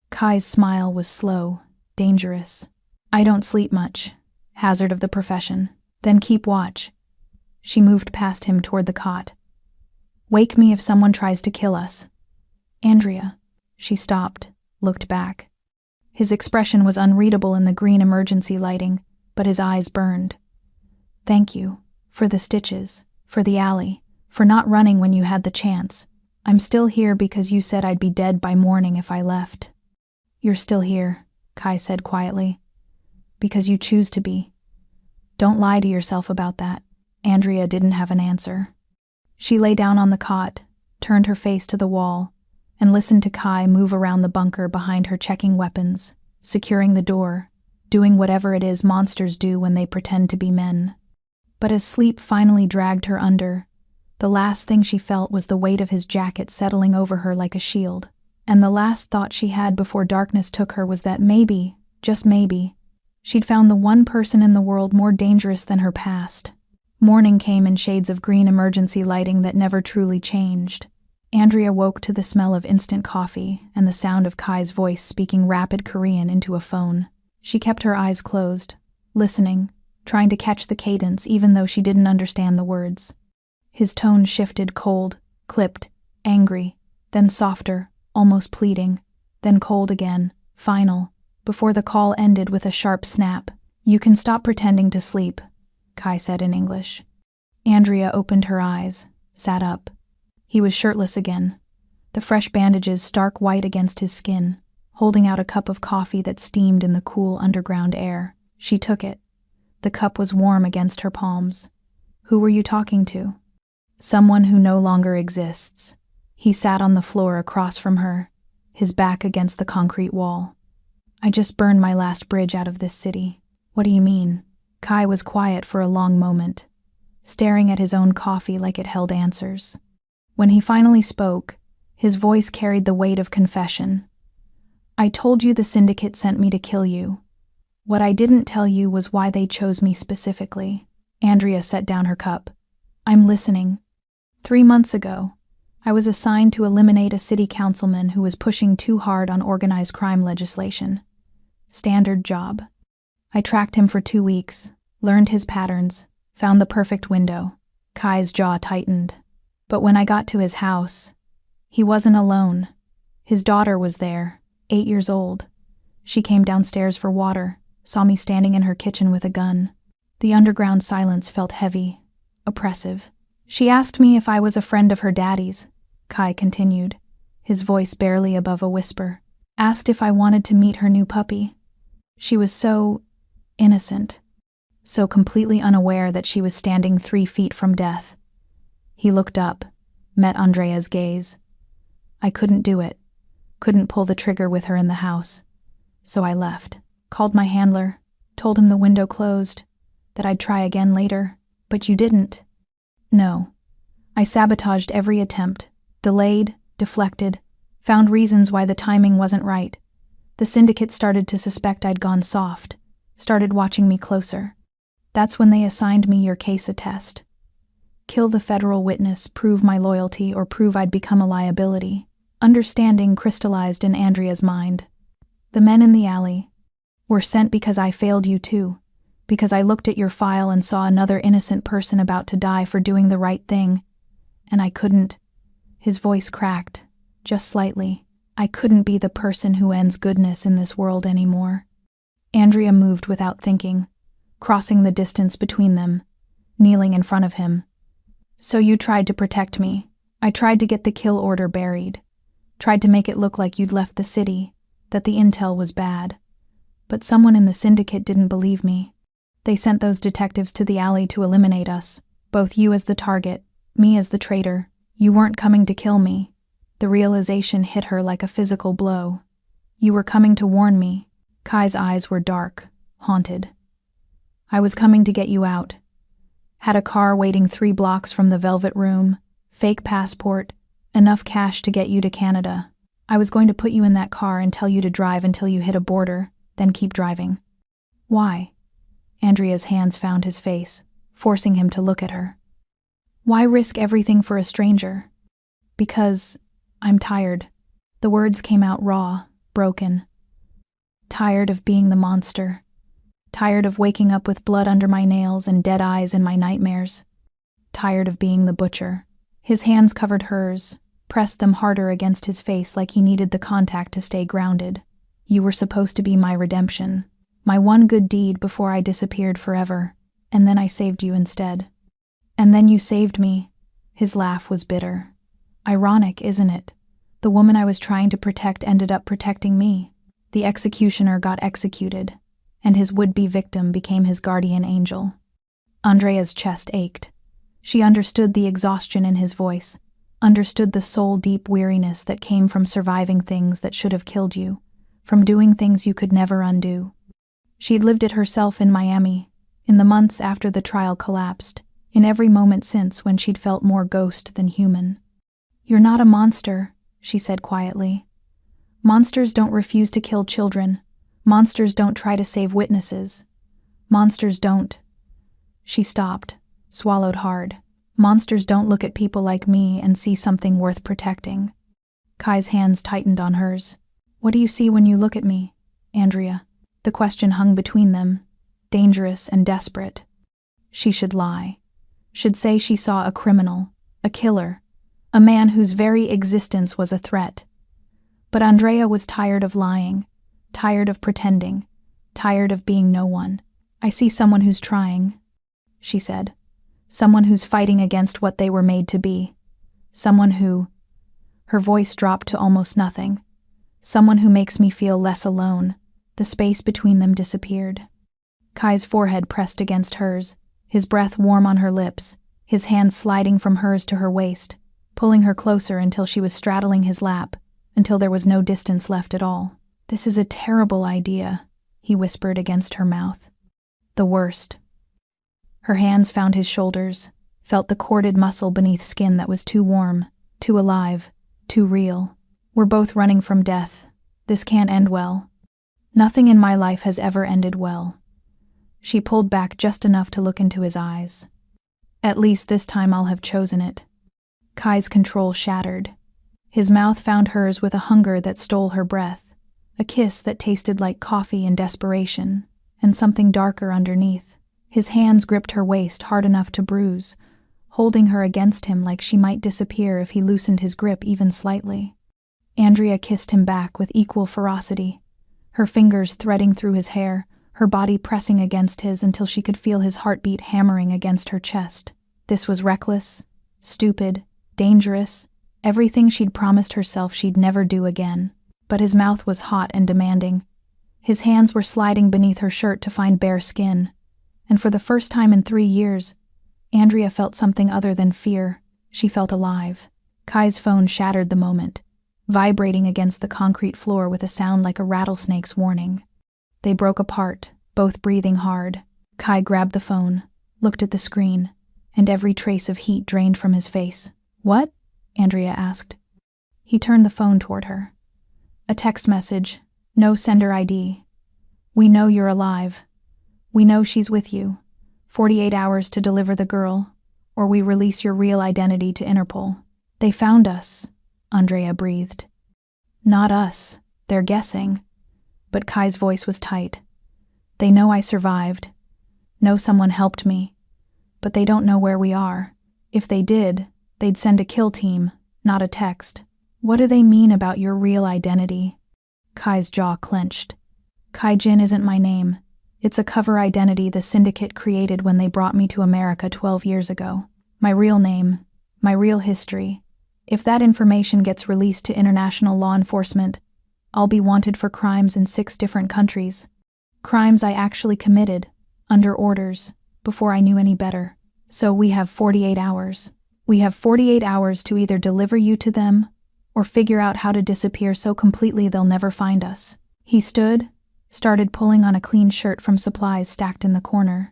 Kai's smile was slow, dangerous. I don't sleep much. Hazard of the profession. Then keep watch. She moved past him toward the cot. Wake me if someone tries to kill us. Andrea. She stopped, looked back. His expression was unreadable in the green emergency lighting, but his eyes burned. Thank you. For the stitches. For the alley. For not running when you had the chance. I'm still here because you said I'd be dead by morning if I left. You're still here, Kai said quietly. Because you choose to be. Don't lie to yourself about that. Andrea didn't have an answer. She lay down on the cot, turned her face to the wall, and listened to Kai move around the bunker behind her, checking weapons, securing the door, doing whatever it is monsters do when they pretend to be men. But as sleep finally dragged her under, the last thing she felt was the weight of his jacket settling over her like a shield, and the last thought she had before darkness took her was that maybe, just maybe, she'd found the one person in the world more dangerous than her past. Morning came in shades of green emergency lighting that never truly changed. Andrea woke to the smell of instant coffee and the sound of Kai's voice speaking rapid Korean into a phone. She kept her eyes closed, listening, trying to catch the cadence even though she didn't understand the words. His tone shifted, cold, clipped, angry, then softer, almost pleading, then cold again, final, before the call ended with a sharp snap. You can stop pretending to sleep, Kai said in English. Andrea opened her eyes, sat up. He was shirtless again, the fresh bandages stark white against his skin, holding out a cup of coffee that steamed in the cool underground air. She took it. The cup was warm against her palms. Who were you talking to? Someone who no longer exists. He sat on the floor across from her, his back against the concrete wall. I just burned my last bridge out of this city. What do you mean? Kai was quiet for a long moment, staring at his own coffee like it held answers. When he finally spoke, his voice carried the weight of confession. I told you the syndicate sent me to kill you. What I didn't tell you was why they chose me specifically. Andrea set down her cup. I'm listening. 3 months ago, I was assigned to eliminate a city councilman who was pushing too hard on organized crime legislation. Standard job. I tracked him for 2 weeks, learned his patterns, found the perfect window. Kai's jaw tightened. But when I got to his house, he wasn't alone. His daughter was there, 8 years old. She came downstairs for water, saw me standing in her kitchen with a gun. The underground silence felt heavy, oppressive. She asked me if I was a friend of her daddy's, Kai continued, his voice barely above a whisper. Asked if I wanted to meet her new puppy. She was so innocent, so completely unaware that she was standing 3 feet from death. He looked up, met Andrea's gaze. I couldn't do it, couldn't pull the trigger with her in the house. So I left, called my handler, told him the window closed, that I'd try again later, but you didn't. No. I sabotaged every attempt, delayed, deflected, found reasons why the timing wasn't right. The syndicate started to suspect I'd gone soft, started watching me closer. That's when they assigned me your case attest. Kill the federal witness, prove my loyalty, or prove I'd become a liability. Understanding crystallized in Andrea's mind. The men in the alley were sent because I failed you too, because I looked at your file and saw another innocent person about to die for doing the right thing, and I couldn't. His voice cracked, just slightly. I couldn't be the person who ends goodness in this world anymore. Andrea moved without thinking, crossing the distance between them, kneeling in front of him. So you tried to protect me. I tried to get the kill order buried. Tried to make it look like you'd left the city, that the intel was bad. But someone in the syndicate didn't believe me. They sent those detectives to the alley to eliminate us, both you as the target, me as the traitor. You weren't coming to kill me. The realization hit her like a physical blow. You were coming to warn me. Kai's eyes were dark, haunted. I was coming to get you out. Had a car waiting 3 blocks from the Velvet Room, fake passport, enough cash to get you to Canada. I was going to put you in that car and tell you to drive until you hit a border, then keep driving. Why? Andrea's hands found his face, forcing him to look at her. Why risk everything for a stranger? Because I'm tired. The words came out raw, broken. Tired of being the monster. Tired of waking up with blood under my nails and dead eyes in my nightmares. Tired of being the butcher. His hands covered hers, pressed them harder against his face like he needed the contact to stay grounded. You were supposed to be my redemption, my one good deed before I disappeared forever, and then I saved you instead. And then you saved me. His laugh was bitter. Ironic, isn't it? The woman I was trying to protect ended up protecting me. The executioner got executed, and his would-be victim became his guardian angel. Andrea's chest ached. She understood the exhaustion in his voice, understood the soul-deep weariness that came from surviving things that should have killed you, from doing things you could never undo. She'd lived it herself in Miami, in the months after the trial collapsed, in every moment since when she'd felt more ghost than human. You're not a monster, she said quietly. Monsters don't refuse to kill children. Monsters don't try to save witnesses. Monsters don't. She stopped, swallowed hard. Monsters don't look at people like me and see something worth protecting. Kai's hands tightened on hers. What do you see when you look at me, Andrea? The question hung between them, dangerous and desperate. She should lie. Should say she saw a criminal, a killer, a man whose very existence was a threat. But Andrea was tired of lying, tired of pretending, tired of being no one. I see someone who's trying, she said. Someone who's fighting against what they were made to be. Someone who... Her voice dropped to almost nothing. Someone who makes me feel less alone. The space between them disappeared. Kai's forehead pressed against hers, his breath warm on her lips, his hands sliding from hers to her waist, pulling her closer until she was straddling his lap, until there was no distance left at all. This is a terrible idea, he whispered against her mouth. The worst. Her hands found his shoulders, felt the corded muscle beneath skin that was too warm, too alive, too real. We're both running from death. This can't end well. Nothing in my life has ever ended well. She pulled back just enough to look into his eyes. At least this time I'll have chosen it. Kai's control shattered. His mouth found hers with a hunger that stole her breath, a kiss that tasted like coffee and desperation, and something darker underneath. His hands gripped her waist hard enough to bruise, holding her against him like she might disappear if he loosened his grip even slightly. Andrea kissed him back with equal ferocity, her fingers threading through his hair, her body pressing against his until she could feel his heartbeat hammering against her chest. This was reckless, stupid, dangerous, everything she'd promised herself she'd never do again. But his mouth was hot and demanding. His hands were sliding beneath her shirt to find bare skin, and for the first time in 3 years, Andrea felt something other than fear. She felt alive. Kai's phone shattered the moment, vibrating against the concrete floor with a sound like a rattlesnake's warning. They broke apart, both breathing hard. Kai grabbed the phone, looked at the screen, and every trace of heat drained from his face. "What?" Andrea asked. He turned the phone toward her. "A text message. No sender ID. We know you're alive. We know she's with you. 48 hours to deliver the girl, or we release your real identity to Interpol." "They found us," Andrea breathed. "Not us. They're guessing." But Kai's voice was tight. "They know I survived. Know someone helped me. But they don't know where we are. If they did, they'd send a kill team, not a text." "What do they mean about your real identity?" Kai's jaw clenched. "Kai Jin isn't my name. It's a cover identity the syndicate created when they brought me to America 12 years ago. My real name, my real history. If that information gets released to international law enforcement, I'll be wanted for crimes in 6 different countries. Crimes I actually committed, under orders, before I knew any better. So we have 48 hours. We have 48 hours to either deliver you to them or figure out how to disappear so completely they'll never find us." He stood, started pulling on a clean shirt from supplies stacked in the corner.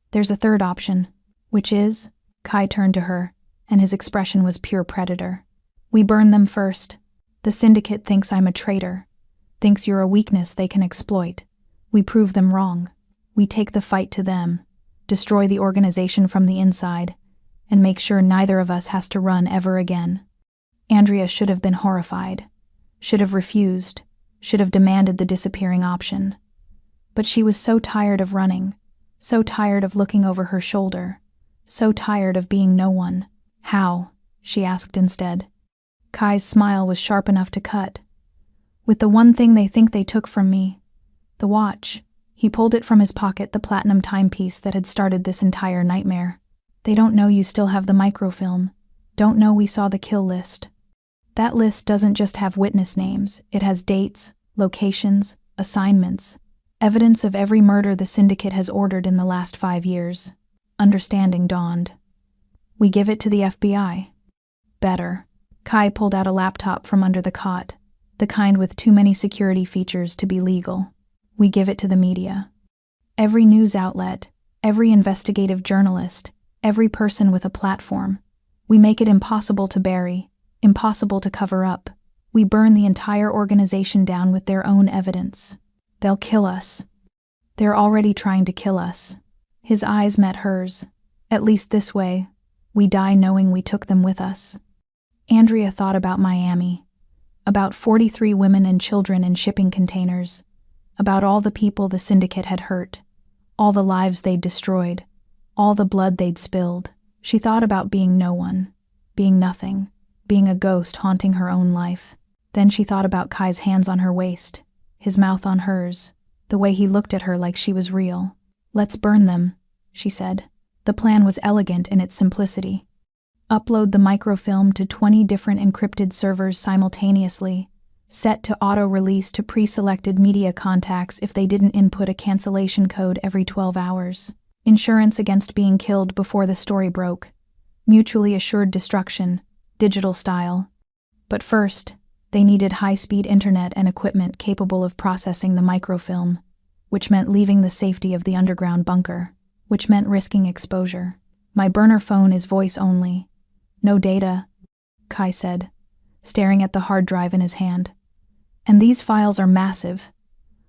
"There's a third option." "Which is?" Kai turned to her, and his expression was pure predator. "We burn them first. The syndicate thinks I'm a traitor, thinks you're a weakness they can exploit. We prove them wrong. We take the fight to them, destroy the organization from the inside, and make sure neither of us has to run ever again." Andrea should have been horrified, should have refused, should have demanded the disappearing option. But she was so tired of running, so tired of looking over her shoulder, so tired of being no one. "How?" she asked instead. Kai's smile was sharp enough to cut. "With the one thing they think they took from me, the watch." He pulled it from his pocket, the platinum timepiece that had started this entire nightmare. "They don't know you still have the microfilm, don't know we saw the kill list. That list doesn't just have witness names, it has dates, locations, assignments, evidence of every murder the syndicate has ordered in the last 5 years. Understanding dawned. "We give it to the FBI." "Better." Kai pulled out a laptop from under the cot, the kind with too many security features to be legal. "We give it to the media. Every news outlet, every investigative journalist, every person with a platform. We make it impossible to bury, impossible to cover up. We burn the entire organization down with their own evidence. They'll kill us. They're already trying to kill us." His eyes met hers. "At least this way, we die knowing we took them with us." Andrea thought about Miami, about 43 women and children in shipping containers, about all the people the syndicate had hurt, all the lives they'd destroyed, all the blood they'd spilled. She thought about being no one, being nothing, being a ghost haunting her own life. Then she thought about Kai's hands on her waist, his mouth on hers, the way he looked at her like she was real. "Let's burn them," she said. The plan was elegant in its simplicity. Upload the microfilm to 20 different encrypted servers simultaneously, set to auto-release to pre-selected media contacts if they didn't input a cancellation code every 12 hours. Insurance against being killed before the story broke. Mutually assured destruction, digital style. But first, they needed high-speed internet and equipment capable of processing the microfilm, which meant leaving the safety of the underground bunker, which meant risking exposure. "My burner phone is voice only. No data," Kai said, staring at the hard drive in his hand. "And these files are massive.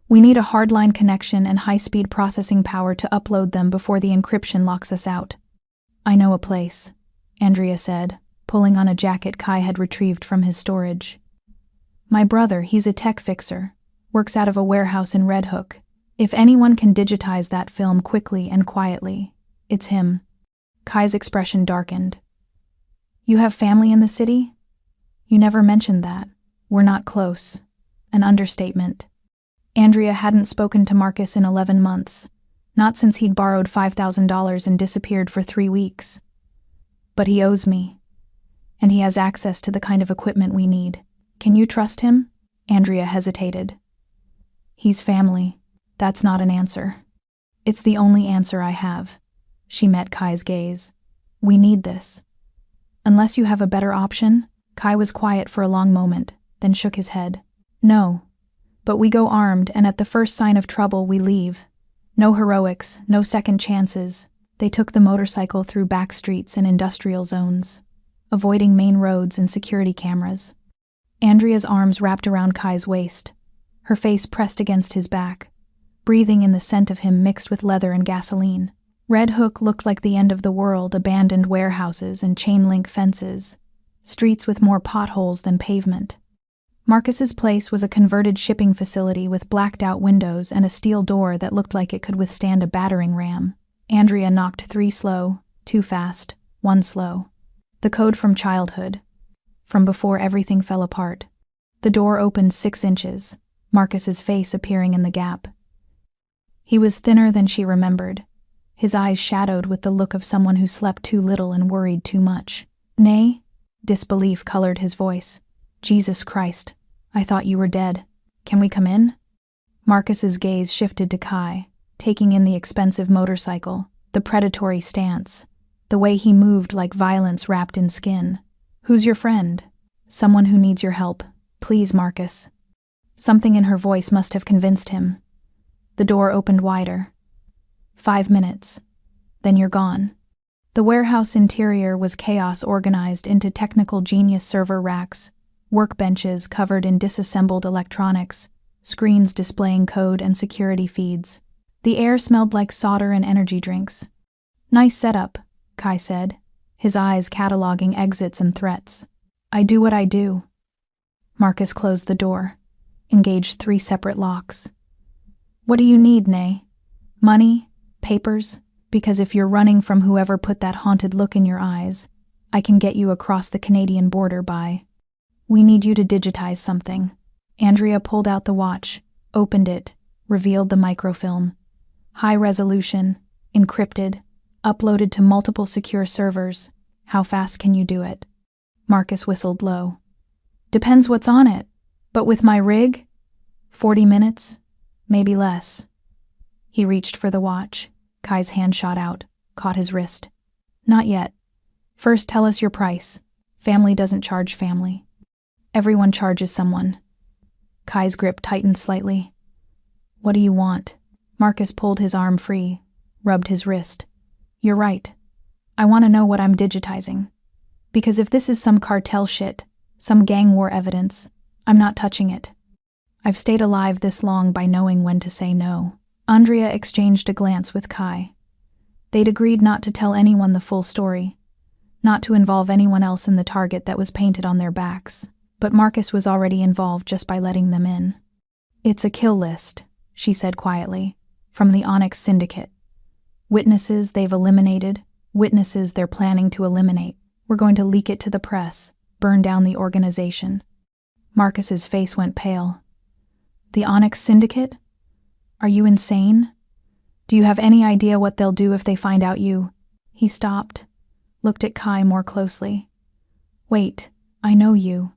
We need a hardline connection and high-speed processing power to upload them before the encryption locks us out." "I know a place," Andrea said, pulling on a jacket Kai had retrieved from his storage. "My brother, he's a tech fixer, works out of a warehouse in Red Hook. If anyone can digitize that film quickly and quietly, it's him." Kai's expression darkened. "You have family in the city? You never mentioned that." We're not close. An understatement. Andrea hadn't spoken to Marcus in 11 months, not since he'd borrowed $5,000 and disappeared for 3 weeks. But he owes me, and he has access to the kind of equipment we need. Can you trust him? Andrea hesitated. He's family. That's not an answer. It's the only answer I have. She met Kai's gaze. We need this. Unless you have a better option? Kai was quiet for a long moment, then shook his head. No. But we go armed, and at the first sign of trouble we leave. No heroics, no second chances. They took the motorcycle through back streets and industrial zones, avoiding main roads and security cameras. Andrea's arms wrapped around Kai's waist, her face pressed against his back, breathing in the scent of him mixed with leather and gasoline. Red Hook looked like the end of the world, abandoned warehouses and chain-link fences, streets with more potholes than pavement. Marcus's place was a converted shipping facility with blacked-out windows and a steel door that looked like it could withstand a battering ram. Andrea knocked 3 slow, 2 fast, 1 slow. The code from childhood, from before everything fell apart. The door opened 6 inches, Marcus's face appearing in the gap. He was thinner than she remembered, his eyes shadowed with the look of someone who slept too little and worried too much. Nay? Disbelief colored his voice. Jesus Christ, I thought you were dead. Can we come in? Marcus's gaze shifted to Kai, taking in the expensive motorcycle, the predatory stance, the way he moved like violence wrapped in skin. Who's your friend? Someone who needs your help. Please, Marcus. Something in her voice must have convinced him. The door opened wider. 5 minutes. Then you're gone. The warehouse interior was chaos organized into technical genius server racks, workbenches covered in disassembled electronics, screens displaying code and security feeds. The air smelled like solder and energy drinks. Nice setup, Kai said, his eyes cataloging exits and threats. I do what I do. Marcus closed the door, engaged 3 separate locks. What do you need, Nay? Money? Papers? Because if you're running from whoever put that haunted look in your eyes, I can get you across the Canadian border by... We need you to digitize something. Andrea pulled out the watch, opened it, revealed the microfilm. High resolution, encrypted, uploaded to multiple secure servers. How fast can you do it? Marcus whistled low. Depends what's on it, but with my rig? 40 minutes? Maybe less. He reached for the watch. Kai's hand shot out, caught his wrist. Not yet. First tell us your price. Family doesn't charge family. Everyone charges someone. Kai's grip tightened slightly. What do you want? Marcus pulled his arm free, rubbed his wrist. You're right. I want to know what I'm digitizing. Because if this is some cartel shit, some gang war evidence, I'm not touching it. I've stayed alive this long by knowing when to say no. Andrea exchanged a glance with Kai. They'd agreed not to tell anyone the full story, not to involve anyone else in the target that was painted on their backs, but Marcus was already involved just by letting them in. It's a kill list, she said quietly, from the Onyx Syndicate. Witnesses they've eliminated, witnesses they're planning to eliminate. We're going to leak it to the press, burn down the organization. Marcus's face went pale. The Onyx Syndicate? Are you insane? Do you have any idea what they'll do if they find out you... He stopped, looked at Kai more closely. Wait, I know you.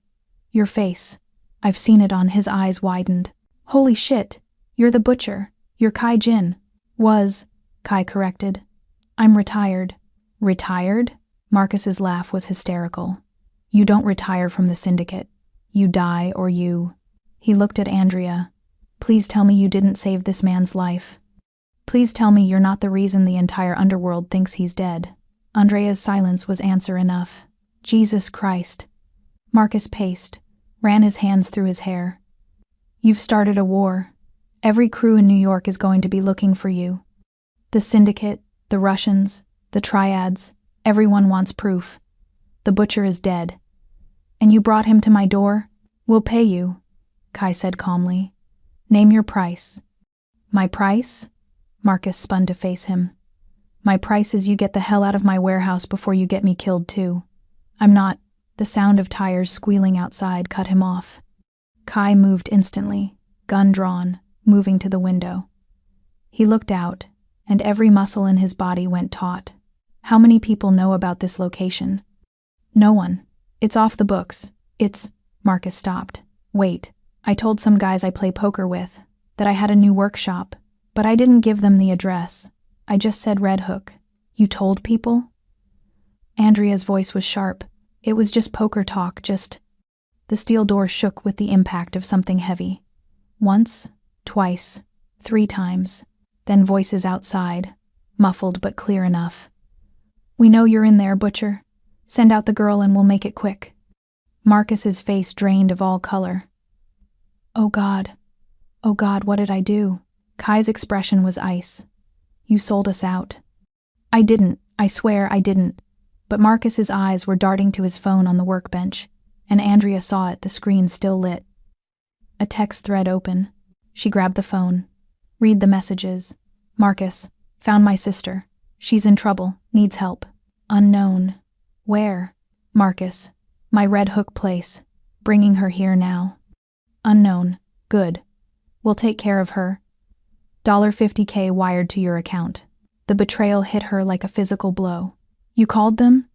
Your face. I've seen it on. His eyes widened. Holy shit, you're the butcher. You're Kai Jin. Was, Kai corrected. I'm retired. Retired? Marcus's laugh was hysterical. You don't retire from the syndicate. You die or you... He looked at Andrea. Please tell me you didn't save this man's life. Please tell me you're not the reason the entire underworld thinks he's dead. Andrea's silence was answer enough. Jesus Christ. Marcus paced, ran his hands through his hair. You've started a war. Every crew in New York is going to be looking for you. The syndicate, the Russians, the triads, everyone wants proof. The butcher is dead. And you brought him to my door? We'll pay you, Kai said calmly. Name your price. My price? Marcus spun to face him. My price is you get the hell out of my warehouse before you get me killed too. I'm not... The sound of tires squealing outside cut him off. Kai moved instantly, gun drawn, moving to the window. He looked out, and every muscle in his body went taut. How many people know about this location? No one. It's off the books. Marcus stopped. Wait, I told some guys I play poker with that I had a new workshop, but I didn't give them the address. I just said Red Hook. You told people? Andrea's voice was sharp. It was just poker talk, just... The steel door shook with the impact of something heavy. Once, twice, 3 times. Then voices outside, muffled but clear enough. We know you're in there, Butcher. Send out the girl and we'll make it quick. Marcus's face drained of all color. Oh God, what did I do? Kai's expression was ice. You sold us out. I didn't, I swear I didn't. But Marcus's eyes were darting to his phone on the workbench, and Andrea saw it, the screen still lit. A text thread open. She grabbed the phone. Read the messages. Marcus, found my sister. She's in trouble, needs help. Unknown. Where? Marcus, my Red Hook place. Bringing her here now. Unknown. Good. We'll take care of her. $50K wired to your account. The betrayal hit her like a physical blow. You called them?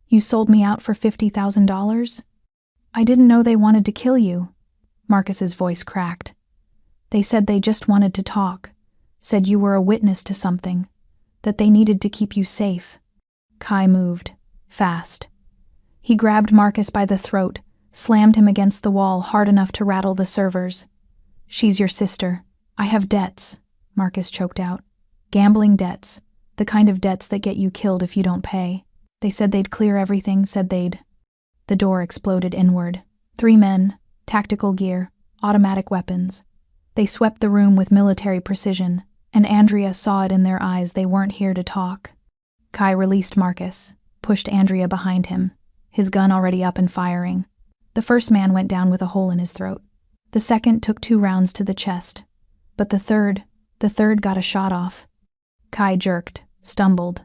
You sold me out for $50,000? I didn't know they wanted to kill you. Marcus's voice cracked. They said they just wanted to talk. Said you were a witness to something. That they needed to keep you safe. Kai moved. Fast. He grabbed Marcus by the throat, slammed him against the wall hard enough to rattle the servers. She's your sister. I have debts, Marcus choked out. Gambling debts. The kind of debts that get you killed if you don't pay. They said they'd clear everything, The door exploded inward. 3 men, tactical gear, automatic weapons. They swept the room with military precision, and Andrea saw it in their eyes they weren't here to talk. Kai released Marcus, pushed Andrea behind him, his gun already up and firing. The first man went down with a hole in his throat. The second took 2 rounds to the chest. But the third got a shot off. Kai jerked, stumbled.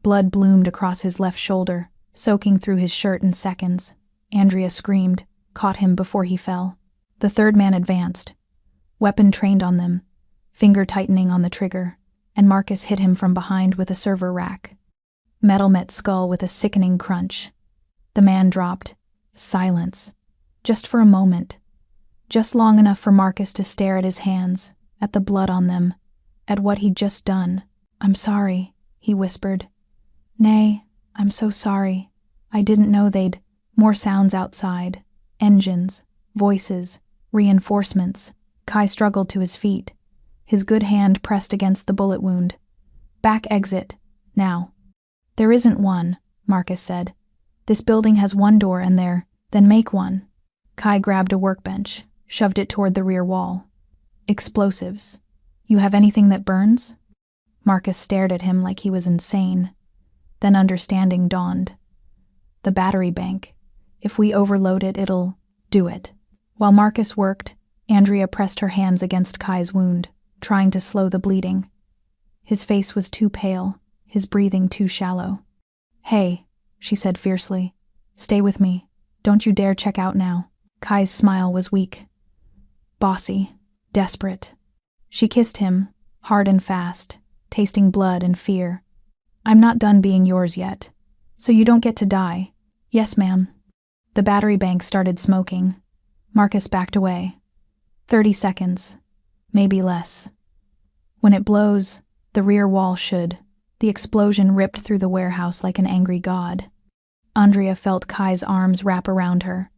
Blood bloomed across his left shoulder, soaking through his shirt in seconds. Andrea screamed, caught him before he fell. The third man advanced. Weapon trained on them, finger tightening on the trigger, and Marcus hit him from behind with a server rack. Metal met skull with a sickening crunch. The man dropped. Silence. Just for a moment. Just long enough for Marcus to stare at his hands, at the blood on them, at what he'd just done. I'm sorry, he whispered. Nay, I'm so sorry. I didn't know they'd... More sounds outside. Engines. Voices. Reinforcements. Kai struggled to his feet. His good hand pressed against the bullet wound. Back exit. Now. There isn't one, Marcus said. This building has 1 door and there, then make one. Kai grabbed a workbench, shoved it toward the rear wall. Explosives. You have anything that burns? Marcus stared at him like he was insane. Then understanding dawned. The battery bank. If we overload it, it'll do it. While Marcus worked, Andrea pressed her hands against Kai's wound, trying to slow the bleeding. His face was too pale, his breathing too shallow. Hey, she said fiercely. Stay with me. Don't you dare check out now. Kai's smile was weak. Bossy. Desperate. She kissed him, hard and fast, tasting blood and fear. I'm not done being yours yet. So you don't get to die. Yes, ma'am. The battery bank started smoking. Marcus backed away. 30 seconds. Maybe less. When it blows, the rear wall should. The explosion ripped through the warehouse like an angry god. Andrea felt Kai's arms wrap around her.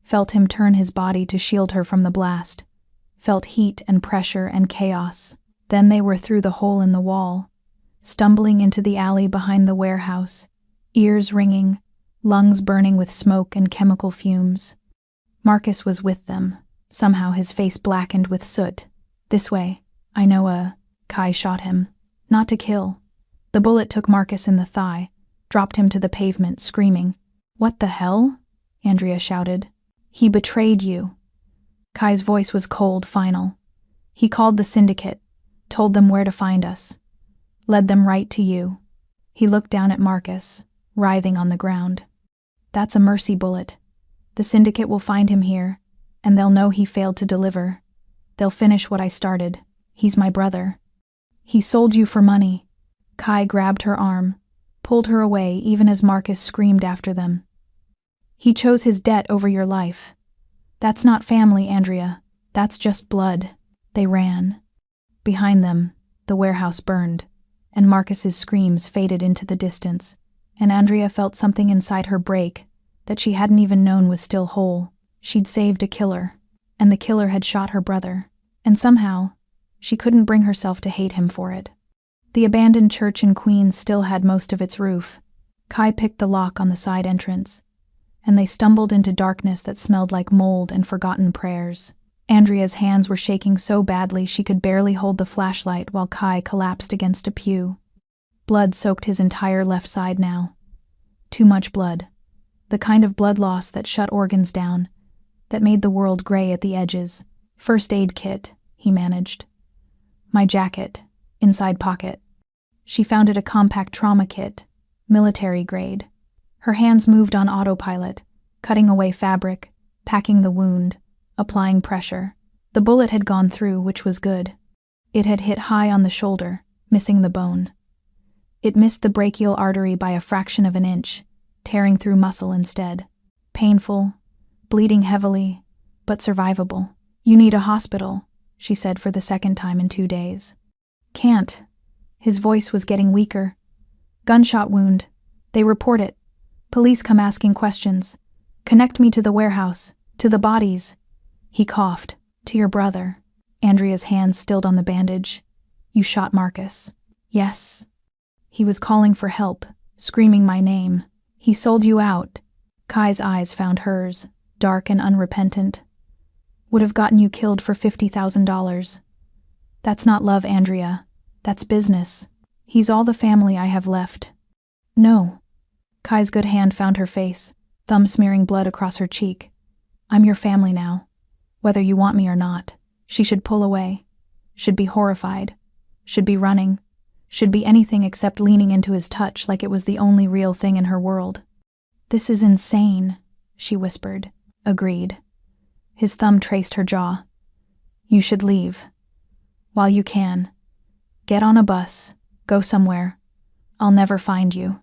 Felt him turn his body to shield her from the blast. Felt heat and pressure and chaos. Then they were through the hole in the wall, stumbling into the alley behind the warehouse, ears ringing, lungs burning with smoke and chemical fumes. Marcus was with them. Somehow his face blackened with soot. This way. I know Kai shot him. Not to kill. The bullet took Marcus in the thigh, dropped him to the pavement, screaming. What the hell? Andrea shouted. He betrayed you. Kai's voice was cold, final. He called the syndicate, told them where to find us, led them right to you. He looked down at Marcus, writhing on the ground. That's a mercy bullet. The syndicate will find him here. And they'll know he failed to deliver. They'll finish what I started. He's my brother. He sold you for money. Kai grabbed her arm, pulled her away even as Marcus screamed after them. He chose his debt over your life. That's not family, Andrea. That's just blood. They ran. Behind them, the warehouse burned, and Marcus's screams faded into the distance, and Andrea felt something inside her break that she hadn't even known was still whole. She'd saved a killer, and the killer had shot her brother, and somehow, she couldn't bring herself to hate him for it. The abandoned church in Queens still had most of its roof. Kai picked the lock on the side entrance, and they stumbled into darkness that smelled like mold and forgotten prayers. Andrea's hands were shaking so badly she could barely hold the flashlight while Kai collapsed against a pew. Blood soaked his entire left side now. Too much blood. The kind of blood loss that shut organs down, that made the world gray at the edges. First aid kit, he managed. My jacket, inside pocket. She found it a compact trauma kit, military grade. Her hands moved on autopilot, cutting away fabric, packing the wound, applying pressure. The bullet had gone through, which was good. It had hit high on the shoulder, missing the bone. It missed the brachial artery by a fraction of an inch, tearing through muscle instead. Painful, bleeding heavily, but survivable. You need a hospital, she said for the second time in 2 days. Can't. His voice was getting weaker. Gunshot wound. They report it. Police come asking questions. Connect me to the warehouse, to the bodies. He coughed. To your brother. Andrea's hands stilled on the bandage. You shot Marcus. Yes. He was calling for help, screaming my name. He sold you out. Kai's eyes found hers, dark and unrepentant. Would have gotten you killed for $50,000. That's not love, Andrea. That's business. He's all the family I have left. No. Kai's good hand found her face, thumb smearing blood across her cheek. I'm your family now. Whether you want me or not. She should pull away. Should be horrified. Should be running. Should be anything except leaning into his touch like it was the only real thing in her world. This is insane, she whispered. Agreed. His thumb traced her jaw. You should leave. While you can. Get on a bus. Go somewhere. I'll never find you.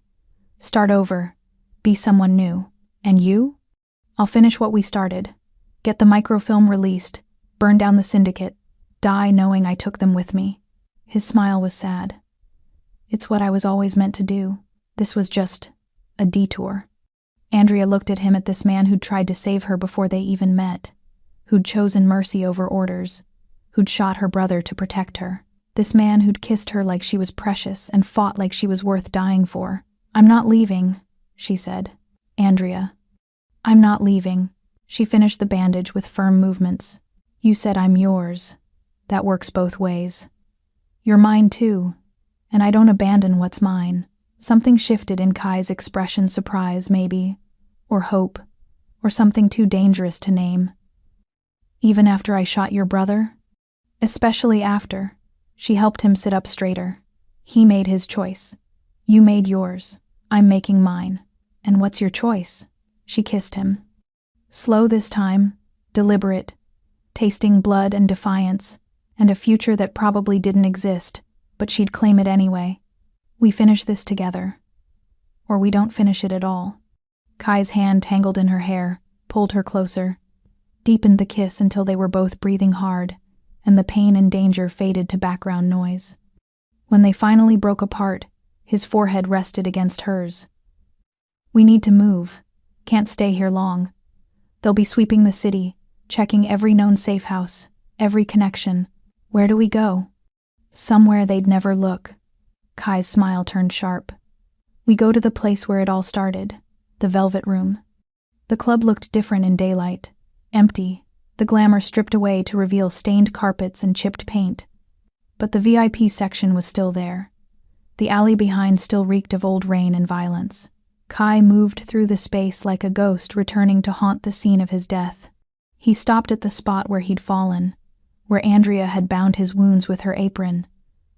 Start over. Be someone new. And you? I'll finish what we started. Get the microfilm released. Burn down the syndicate. Die knowing I took them with me. His smile was sad. It's what I was always meant to do. This was just a detour. Andrea looked at him, at this man who'd tried to save her before they even met, who'd chosen mercy over orders, who'd shot her brother to protect her. This man who'd kissed her like she was precious and fought like she was worth dying for. I'm not leaving, she said. Andrea. I'm not leaving. She finished the bandage with firm movements. You said I'm yours. That works both ways. You're mine too, and I don't abandon what's mine. Something shifted in Kai's expression, surprise maybe, or hope, or something too dangerous to name. Even after I shot your brother? Especially after. She helped him sit up straighter. He made his choice. You made yours. I'm making mine. And what's your choice? She kissed him. Slow this time, deliberate, tasting blood and defiance, and a future that probably didn't exist, but she'd claim it anyway. We finish this together. Or we don't finish it at all. Kai's hand tangled in her hair, pulled her closer, deepened the kiss until they were both breathing hard, and the pain and danger faded to background noise. When they finally broke apart, his forehead rested against hers. We need to move. Can't stay here long. They'll be sweeping the city, checking every known safe house, every connection. Where do we go? Somewhere they'd never look. Kai's smile turned sharp. We go to the place where it all started, the Velvet Room. The club looked different in daylight, empty, the glamour stripped away to reveal stained carpets and chipped paint. But the VIP section was still there. The alley behind still reeked of old rain and violence. Kai moved through the space like a ghost returning to haunt the scene of his death. He stopped at the spot where he'd fallen, where Andrea had bound his wounds with her apron,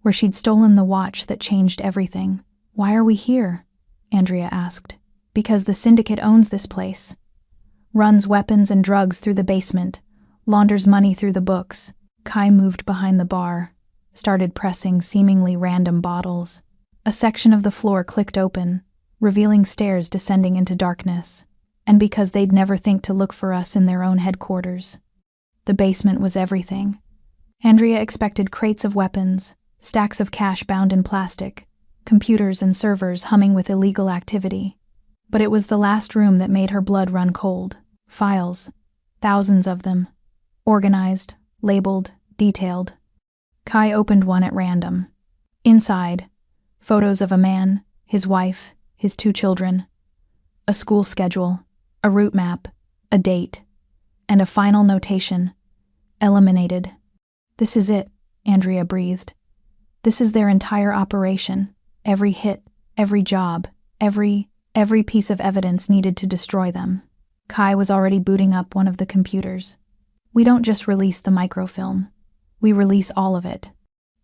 where she'd stolen the watch that changed everything. Why are we here? Andrea asked. Because the syndicate owns this place. Runs weapons and drugs through the basement, launders money through the books. Kai moved behind the bar, started pressing seemingly random bottles. A section of the floor clicked open, revealing stairs descending into darkness. And because they'd never think to look for us in their own headquarters. The basement was everything. Andrea expected crates of weapons, stacks of cash bound in plastic, computers and servers humming with illegal activity. But it was the last room that made her blood run cold. Files, thousands of them, organized, labeled, detailed. Kai opened one at random. Inside, photos of a man, his wife, his 2 children, a school schedule, a route map, a date, and a final notation. Eliminated. This is it, Andrea breathed. This is their entire operation. Every hit, every job, every piece of evidence needed to destroy them. Kai was already booting up one of the computers. We don't just release the microfilm. We release all of it.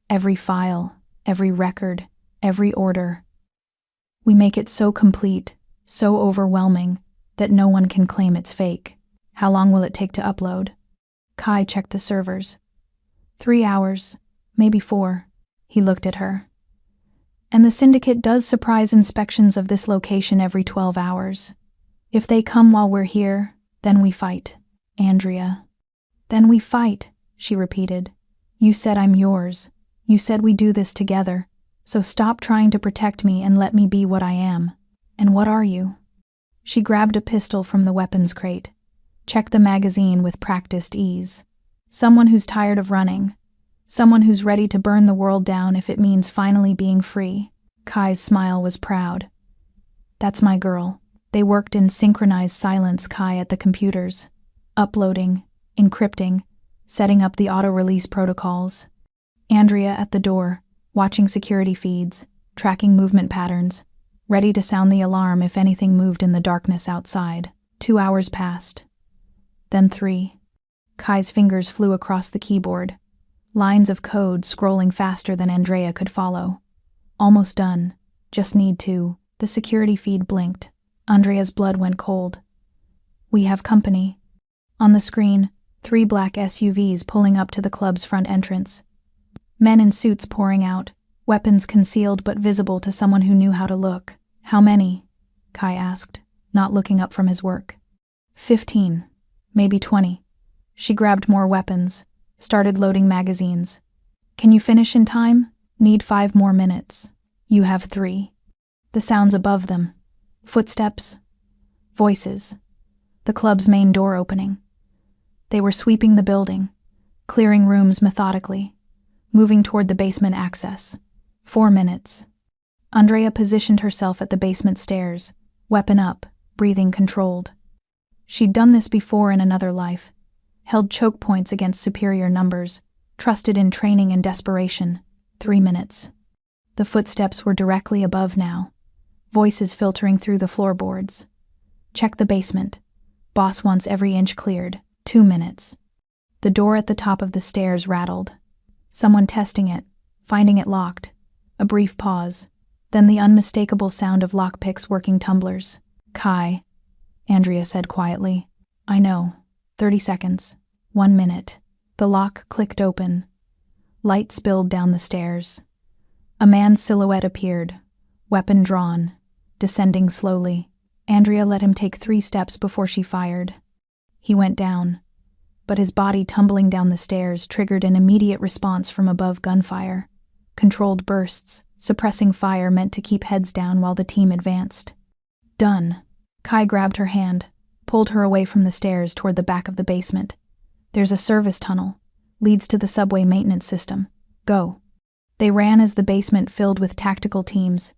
Every file, every record, every order. We make it so complete, so overwhelming, that no one can claim it's fake. How long will it take to upload? Kai checked the servers. 3 hours, maybe 4. He looked at her. And the syndicate does surprise inspections of this location every 12 hours. If they come while we're here, then we fight. Andrea. Then we fight, she repeated. You said I'm yours. You said we do this together. So stop trying to protect me and let me be what I am. And what are you? She grabbed a pistol from the weapons crate, checked the magazine with practiced ease. Someone who's tired of running. Someone who's ready to burn the world down if it means finally being free. Kai's smile was proud. That's my girl. They worked in synchronized silence, Kai at the computers, uploading, encrypting, setting up the auto-release protocols. Andrea at the door, watching security feeds, tracking movement patterns, ready to sound the alarm if anything moved in the darkness outside. 2 hours passed. Then 3. Kai's fingers flew across the keyboard, lines of code scrolling faster than Andrea could follow. Almost done. Just need to. The security feed blinked. Andrea's blood went cold. We have company. On the screen, 3 black SUVs pulling up to the club's front entrance. Men in suits pouring out, weapons concealed but visible to someone who knew how to look. How many? Kai asked, not looking up from his work. 15, maybe 20. She grabbed more weapons, started loading magazines. Can you finish in time? Need 5 more minutes. You have 3. The sounds above them. Footsteps. Voices. The club's main door opening. They were sweeping the building, clearing rooms methodically, moving toward the basement access. 4 minutes. Andrea positioned herself at the basement stairs, weapon up, breathing controlled. She'd done this before in another life, held choke points against superior numbers, trusted in training and desperation. 3 minutes. The footsteps were directly above now, voices filtering through the floorboards. Check the basement. Boss wants every inch cleared. 2 minutes. The door at the top of the stairs rattled. Someone testing it, finding it locked. A brief pause, then the unmistakable sound of lockpicks working tumblers. Kai, Andrea said quietly. I know. 30 seconds. 1 minute. The lock clicked open. Light spilled down the stairs. A man's silhouette appeared, weapon drawn, descending slowly. Andrea let him take 3 steps before she fired. He went down, but his body tumbling down the stairs triggered an immediate response from above gunfire. Controlled bursts, suppressing fire meant to keep heads down while the team advanced. Done. Kai grabbed her hand, pulled her away from the stairs toward the back of the basement. There's a service tunnel. Leads to the subway maintenance system. Go. They ran as the basement filled with tactical teams,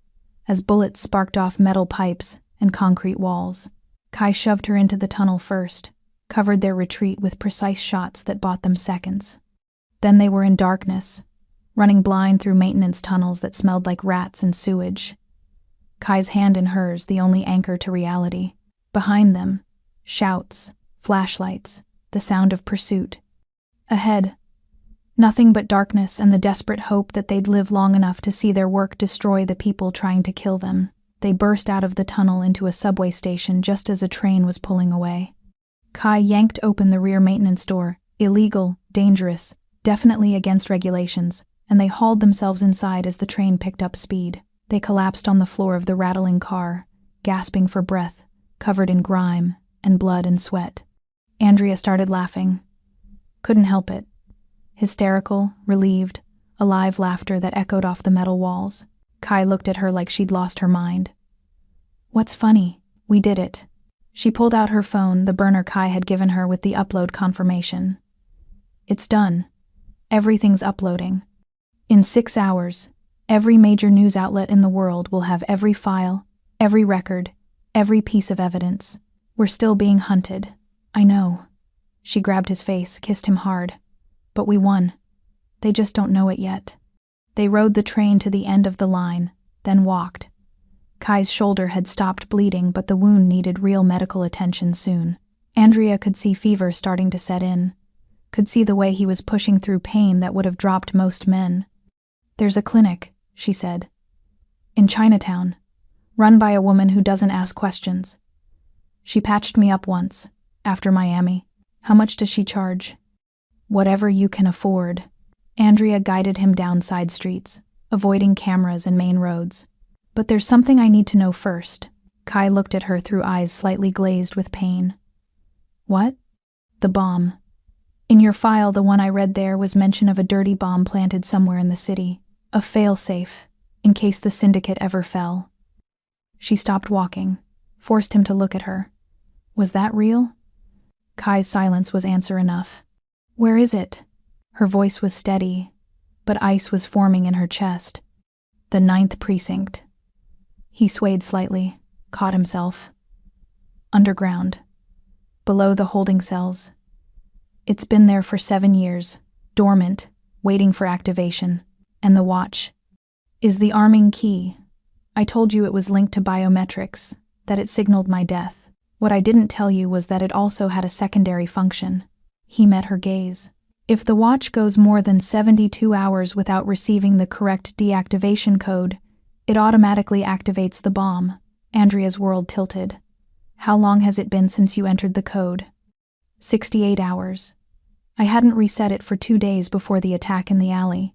as bullets sparked off metal pipes and concrete walls. Kai shoved her into the tunnel first, covered their retreat with precise shots that bought them seconds. Then they were in darkness, running blind through maintenance tunnels that smelled like rats and sewage. Kai's hand in hers, the only anchor to reality. Behind them, shouts, flashlights, the sound of pursuit. Ahead, nothing but darkness and the desperate hope that they'd live long enough to see their work destroy the people trying to kill them. They burst out of the tunnel into a subway station just as a train was pulling away. Kai yanked open the rear maintenance door, Illegal, dangerous, definitely against regulations, and they hauled themselves inside as the train picked up speed. They collapsed on the floor of the rattling car, gasping for breath, covered in grime and blood and sweat. Andrea started laughing. Couldn't help it. Hysterical, relieved, alive laughter that echoed off the metal walls. Kai looked at her like she'd lost her mind. What's funny? We did it. She pulled out her phone, the burner Kai had given her with the upload confirmation. It's done. Everything's uploading. In 6 hours, every major news outlet in the world will have every file, every record, every piece of evidence. We're still being hunted. I know. She grabbed his face, kissed him hard. But we won. They just don't know it yet. They rode the train to the end of the line, then walked. Kai's shoulder had stopped bleeding, but the wound needed real medical attention soon. Andrea could see fever starting to set in, could see the way he was pushing through pain that would have dropped most men. There's a clinic, she said. In Chinatown, run by a woman who doesn't ask questions. She patched me up once, after Miami. How much does she charge? Whatever you can afford. Andrea guided him down side streets, avoiding cameras and main roads. But there's something I need to know first. Kai looked at her through eyes slightly glazed with pain. What? The bomb. In your file, the one I read there was mention of a dirty bomb planted somewhere in the city. A fail-safe, in case the syndicate ever fell. She stopped walking, forced him to look at her. Was that real? Kai's silence was answer enough. Where is it? Her voice was steady, but ice was forming in her chest. The 9th precinct. He swayed slightly, caught himself. Underground. Below the holding cells. It's been there for 7 years, dormant, waiting for activation. And the watch is the arming key. I told you it was linked to biometrics, that it signaled my death. What I didn't tell you was that it also had a secondary function. He met her gaze. If the watch goes more than 72 hours without receiving the correct deactivation code, it automatically activates the bomb. Andrea's world tilted. How long has it been since you entered the code? 68 hours. I hadn't reset it for 2 days before the attack in the alley.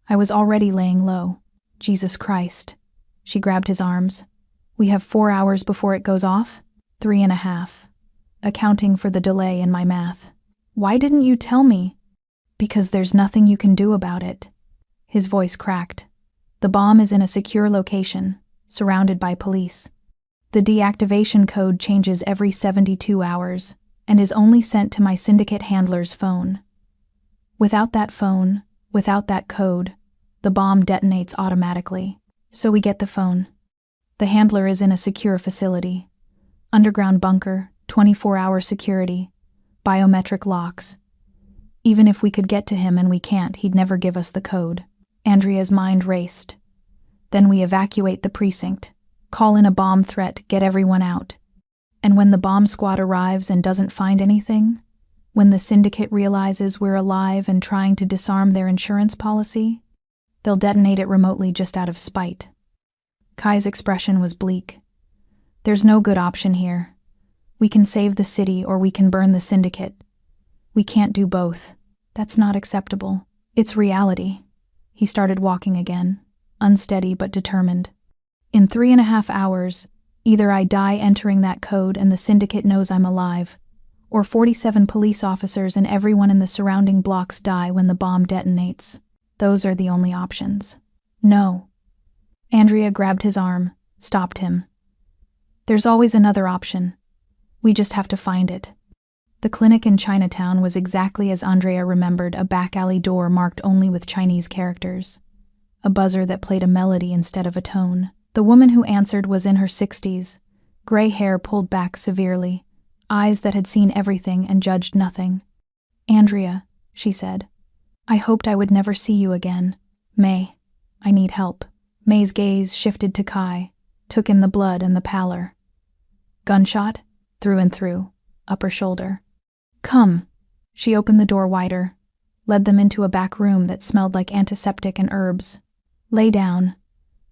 I was already laying low. Jesus Christ. She grabbed his arms. We have 4 hours before it goes off? 3.5. Accounting for the delay in my math. Why didn't you tell me? Because there's nothing you can do about it. His voice cracked. The bomb is in a secure location, surrounded by police. The deactivation code changes every 72 hours and is only sent to my syndicate handler's phone. Without that phone, without that code, the bomb detonates automatically. So we get the phone. The handler is in a secure facility. Underground bunker, 24-hour security, biometric locks. Even if we could get to him and we can't, he'd never give us the code. Andrea's mind raced. Then we evacuate the precinct, call in a bomb threat, get everyone out. And when the bomb squad arrives and doesn't find anything, when the syndicate realizes we're alive and trying to disarm their insurance policy, they'll detonate it remotely just out of spite. Kai's expression was bleak. There's no good option here. We can save the city or we can burn the syndicate. We can't do both. That's not acceptable. It's reality. He started walking again, unsteady but determined. In 3.5 hours, either I die entering that code and the syndicate knows I'm alive, or 47 police officers and everyone in the surrounding blocks die when the bomb detonates. Those are the only options. No. Andrea grabbed his arm, stopped him. There's always another option. We just have to find it. The clinic in Chinatown was exactly as Andrea remembered, a back alley door marked only with Chinese characters. A buzzer that played a melody instead of a tone. The woman who answered was in her 60s, gray hair pulled back severely, eyes that had seen everything and judged nothing. Andrea, she said. I hoped I would never see you again. May, I need help. May's gaze shifted to Kai, took in the blood and the pallor. Gunshot? Through and through, upper shoulder. Come. She opened the door wider, led them into a back room that smelled like antiseptic and herbs. Lay down.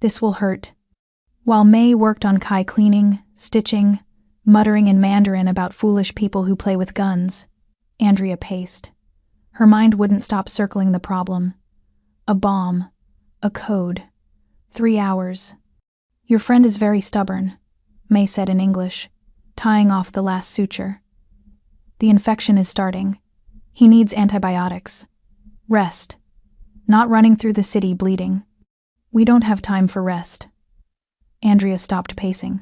This will hurt. While May worked on Kai cleaning, stitching, muttering in Mandarin about foolish people who play with guns, Andrea paced. Her mind wouldn't stop circling the problem. A bomb. A code. 3 hours. Your friend is very stubborn, May said in English, tying off the last suture. The infection is starting. He needs antibiotics. Rest. Not running through the city bleeding. We don't have time for rest. Andrea stopped pacing.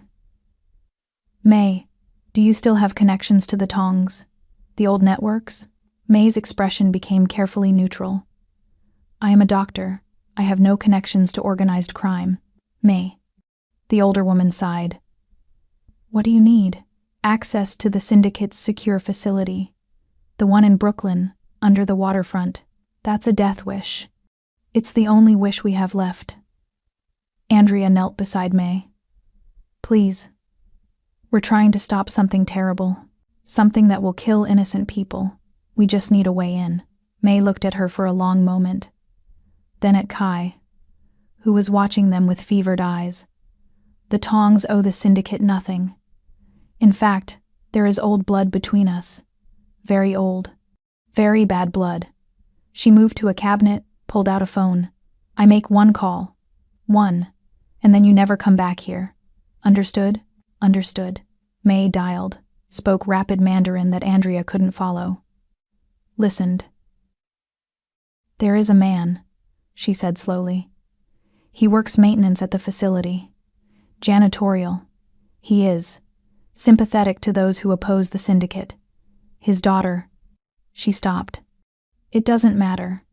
May, do you still have connections to the Tongs? The old networks? May's expression became carefully neutral. I am a doctor. I have no connections to organized crime. May. The older woman sighed. What do you need? Access to the syndicate's secure facility. The one in Brooklyn, under the waterfront. That's a death wish. It's the only wish we have left. Andrea knelt beside May. Please. We're trying to stop something terrible. Something that will kill innocent people. We just need a way in. May looked at her for a long moment. Then at Kai, who was watching them with fevered eyes. The Tongs owe the syndicate nothing. In fact, there is old blood between us. Very old. Very bad blood. She moved to a cabinet, pulled out a phone. I make one call. One. And then you never come back here. Understood? Understood. May dialed, spoke rapid Mandarin that Andrea couldn't follow. Listened. There is a man, she said slowly. He works maintenance at the facility. Janitorial. He is. Sympathetic to those who oppose the syndicate. His daughter. She stopped. It doesn't matter.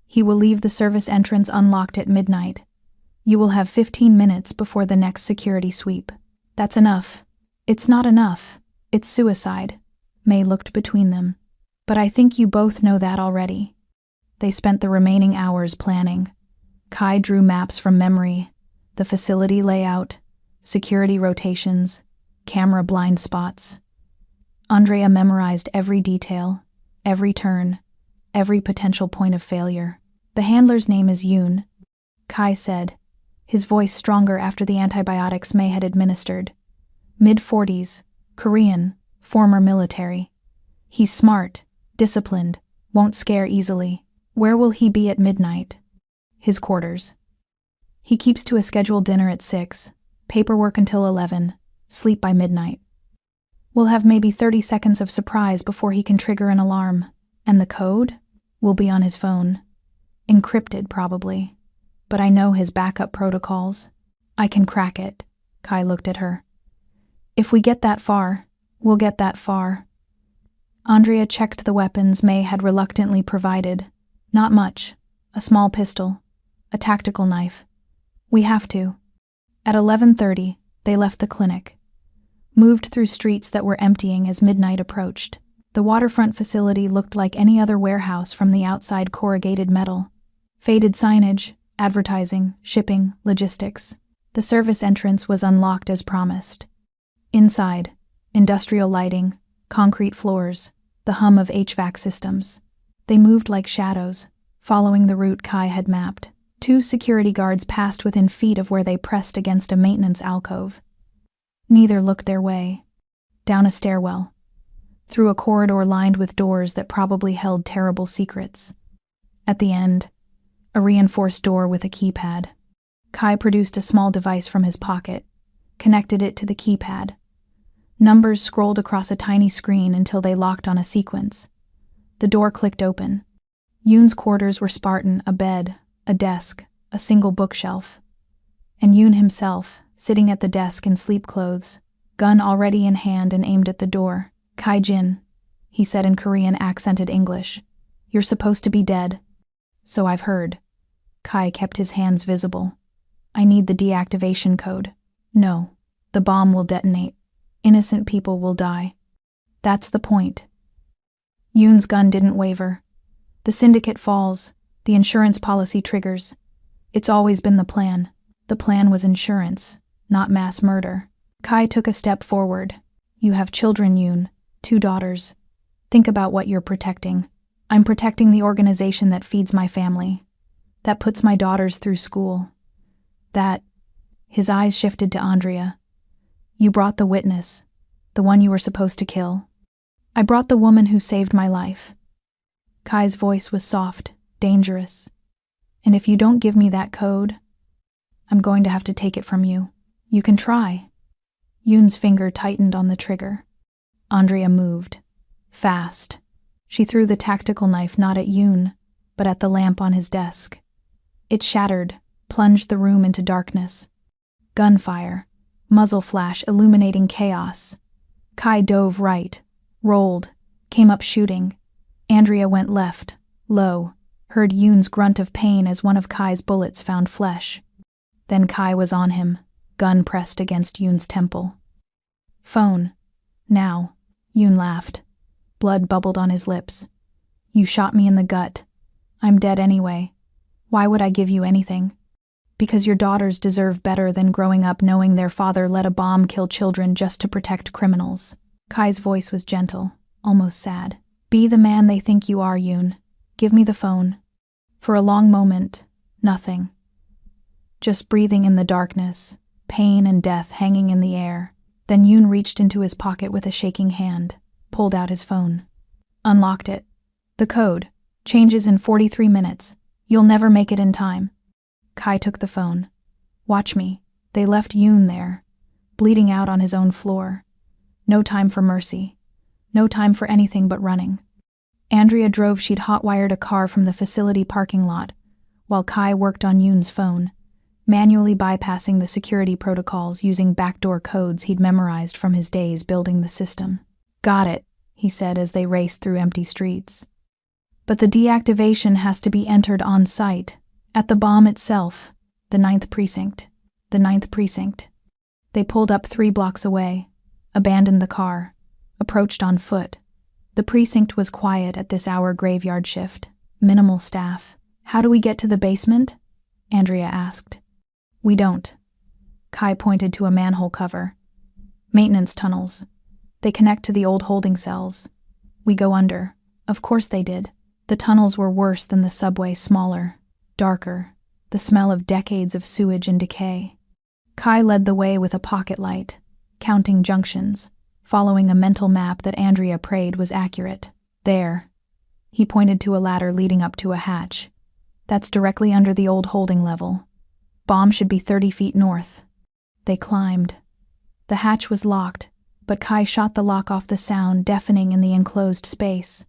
He will leave the service entrance unlocked at midnight. You will have 15 minutes before the next security sweep. That's enough. It's not enough. It's suicide. May looked between them. But I think you both know that already. They spent the remaining hours planning. Kai drew maps from memory, the facility layout, security rotations, camera blind spots. Andrea memorized every detail, every turn, every potential point of failure. The handler's name is Yoon, Kai said, his voice stronger after the antibiotics May had administered. Mid-40s, Korean, former military. He's smart, disciplined, won't scare easily. Where will he be at midnight? His quarters. He keeps to a scheduled dinner at 6, paperwork until 11, sleep by midnight. We'll have maybe 30 seconds of surprise before he can trigger an alarm. And the code? Will be on his phone. Encrypted, probably. But I know his backup protocols. I can crack it. Kai looked at her. If we get that far, we'll get that far. Andrea checked the weapons May had reluctantly provided. Not much. A small pistol. A tactical knife. We have to. At 11:30, they left the clinic. Moved through streets that were emptying as midnight approached. The waterfront facility looked like any other warehouse from the outside corrugated metal. Faded signage, advertising, shipping, logistics. The service entrance was unlocked as promised. Inside, industrial lighting, concrete floors, the hum of HVAC systems. They moved like shadows, following the route Kai had mapped. 2 security guards passed within feet of where they pressed against a maintenance alcove. Neither looked their way. Down a stairwell. Through a corridor lined with doors that probably held terrible secrets. At the end, a reinforced door with a keypad. Kai produced a small device from his pocket, connected it to the keypad. Numbers scrolled across a tiny screen until they locked on a sequence. The door clicked open. Yoon's quarters were Spartan, a bed, a desk, a single bookshelf. And Yoon himself, sitting at the desk in sleep clothes, gun already in hand and aimed at the door. Kai Jin, he said in Korean accented English. You're supposed to be dead. So I've heard. Kai kept his hands visible. I need the deactivation code. No, the bomb will detonate. Innocent people will die. That's the point. Yoon's gun didn't waver. The syndicate falls. The insurance policy triggers. It's always been the plan. The plan was insurance, not mass murder. Kai took a step forward. You have children, Yoon. 2 daughters. Think about what you're protecting. I'm protecting the organization that feeds my family. That puts my daughters through school. That... His eyes shifted to Andrea. You brought the witness. The one you were supposed to kill. I brought the woman who saved my life. Kai's voice was soft, dangerous. And if you don't give me that code, I'm going to have to take it from you. You can try. Yoon's finger tightened on the trigger. Andrea moved. Fast. She threw the tactical knife not at Yoon, but at the lamp on his desk. It shattered, plunged the room into darkness. Gunfire, muzzle flash illuminating chaos. Kai dove right, rolled, came up shooting. Andrea went left, low, heard Yoon's grunt of pain as one of Kai's bullets found flesh. Then Kai was on him, gun pressed against Yoon's temple. Phone. Now. Yoon laughed. Blood bubbled on his lips. You shot me in the gut. I'm dead anyway. Why would I give you anything? Because your daughters deserve better than growing up knowing their father let a bomb kill children just to protect criminals. Kai's voice was gentle, almost sad. Be the man they think you are, Yoon. Give me the phone. For a long moment, nothing. Just breathing in the darkness, pain and death hanging in the air. Then Yoon reached into his pocket with a shaking hand, pulled out his phone. Unlocked it. The code. Changes in 43 minutes. You'll never make it in time. Kai took the phone. Watch me. They left Yoon there, bleeding out on his own floor. No time for mercy. No time for anything but running. Andrea drove. She'd hot-wired a car from the facility parking lot, while Kai worked on Yoon's phone, manually bypassing the security protocols using backdoor codes he'd memorized from his days building the system. Got it, he said as they raced through empty streets. But the deactivation has to be entered on site, at the bomb itself, the 9th precinct. The 9th precinct. They pulled up 3 blocks away, abandoned the car, approached on foot. The precinct was quiet at this hour graveyard shift, minimal staff. How do we get to the basement? Andrea asked. We don't. Kai pointed to a manhole cover. Maintenance tunnels. They connect to the old holding cells. We go under. Of course they did. The tunnels were worse than the subway, smaller, darker, the smell of decades of sewage and decay. Kai led the way with a pocket light, counting junctions, following a mental map that Andrea prayed was accurate. There. He pointed to a ladder leading up to a hatch. That's directly under the old holding level. Bomb should be 30 feet north. They climbed. The hatch was locked, but Kai shot the lock off, the sound deafening in the enclosed space.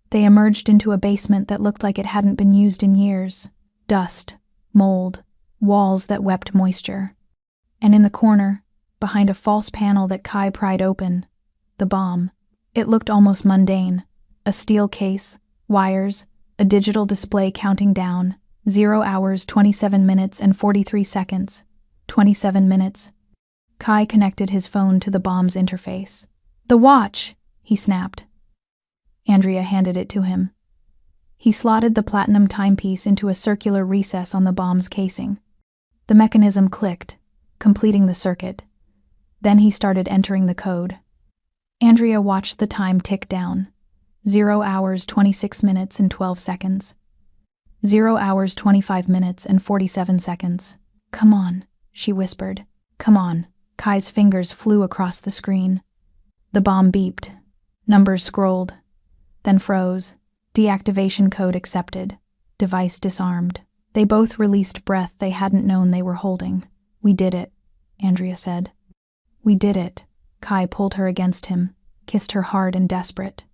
They emerged into a basement that looked like it hadn't been used in years. Dust, mold, walls that wept moisture. And in the corner, behind a false panel that Kai pried open, the bomb. It looked almost mundane. A steel case, wires, a digital display counting down. 0 hours, 27 minutes, and 43 seconds. 27 minutes. Kai connected his phone to the bomb's interface. The watch, he snapped. Andrea handed it to him. He slotted the platinum timepiece into a circular recess on the bomb's casing. The mechanism clicked, completing the circuit. Then he started entering the code. Andrea watched the time tick down. 0 hours, 26 minutes, and 12 seconds. 0 hours, 25 minutes, and 47 seconds. Come on, she whispered. Come on. Kai's fingers flew across the screen. The bomb beeped. Numbers scrolled. Then froze. Deactivation code accepted. Device disarmed. They both released breath they hadn't known they were holding. We did it, Andrea said. We did it. Kai pulled her against him, kissed her hard and desperate.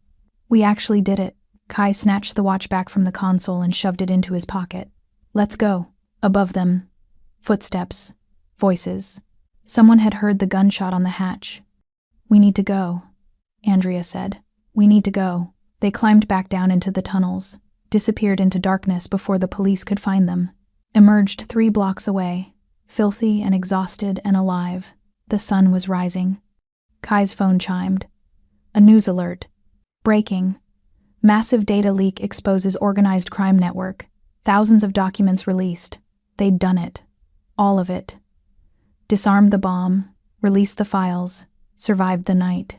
We actually did it. Kai snatched the watch back from the console and shoved it into his pocket. Let's go. Above them. Footsteps. Voices. Someone had heard the gunshot on the hatch. We need to go, Andrea said. We need to go. They climbed back down into the tunnels, disappeared into darkness before the police could find them, emerged 3 blocks away, filthy and exhausted and alive. The sun was rising. Kai's phone chimed. A news alert. Breaking. Massive data leak exposes organized crime network. Thousands of documents released. They'd done it. All of it. Disarmed the bomb, released the files, survived the night.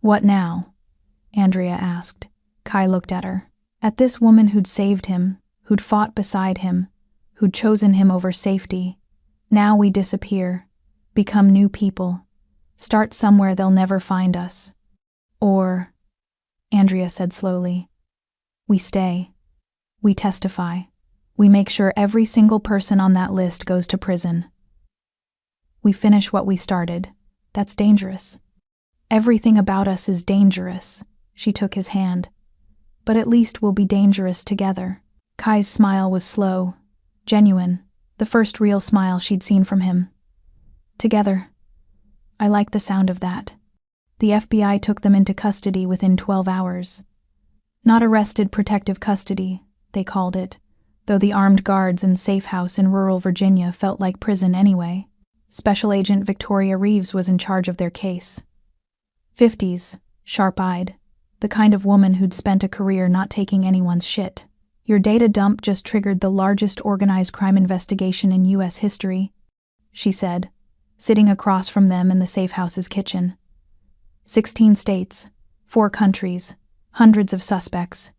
What now? Andrea asked. Kai looked at her. At this woman who'd saved him, who'd fought beside him, who'd chosen him over safety. Now we disappear, become new people, start somewhere they'll never find us. Or Andrea said slowly. We stay. We testify. We make sure every single person on that list goes to prison. We finish what we started. That's dangerous. Everything about us is dangerous. She took his hand. But at least we'll be dangerous together. Kai's smile was slow, genuine, the first real smile she'd seen from him. Together. I like the sound of that. The FBI took them into custody within 12 hours. Not arrested protective custody, they called it, though the armed guards and safe house in rural Virginia felt like prison anyway. Special Agent Victoria Reeves was in charge of their case. 50s, sharp-eyed, the kind of woman who'd spent a career not taking anyone's shit. Your data dump just triggered the largest organized crime investigation in U.S. history, she said, sitting across from them in the safe house's kitchen. 16 states, 4 countries, hundreds of suspects.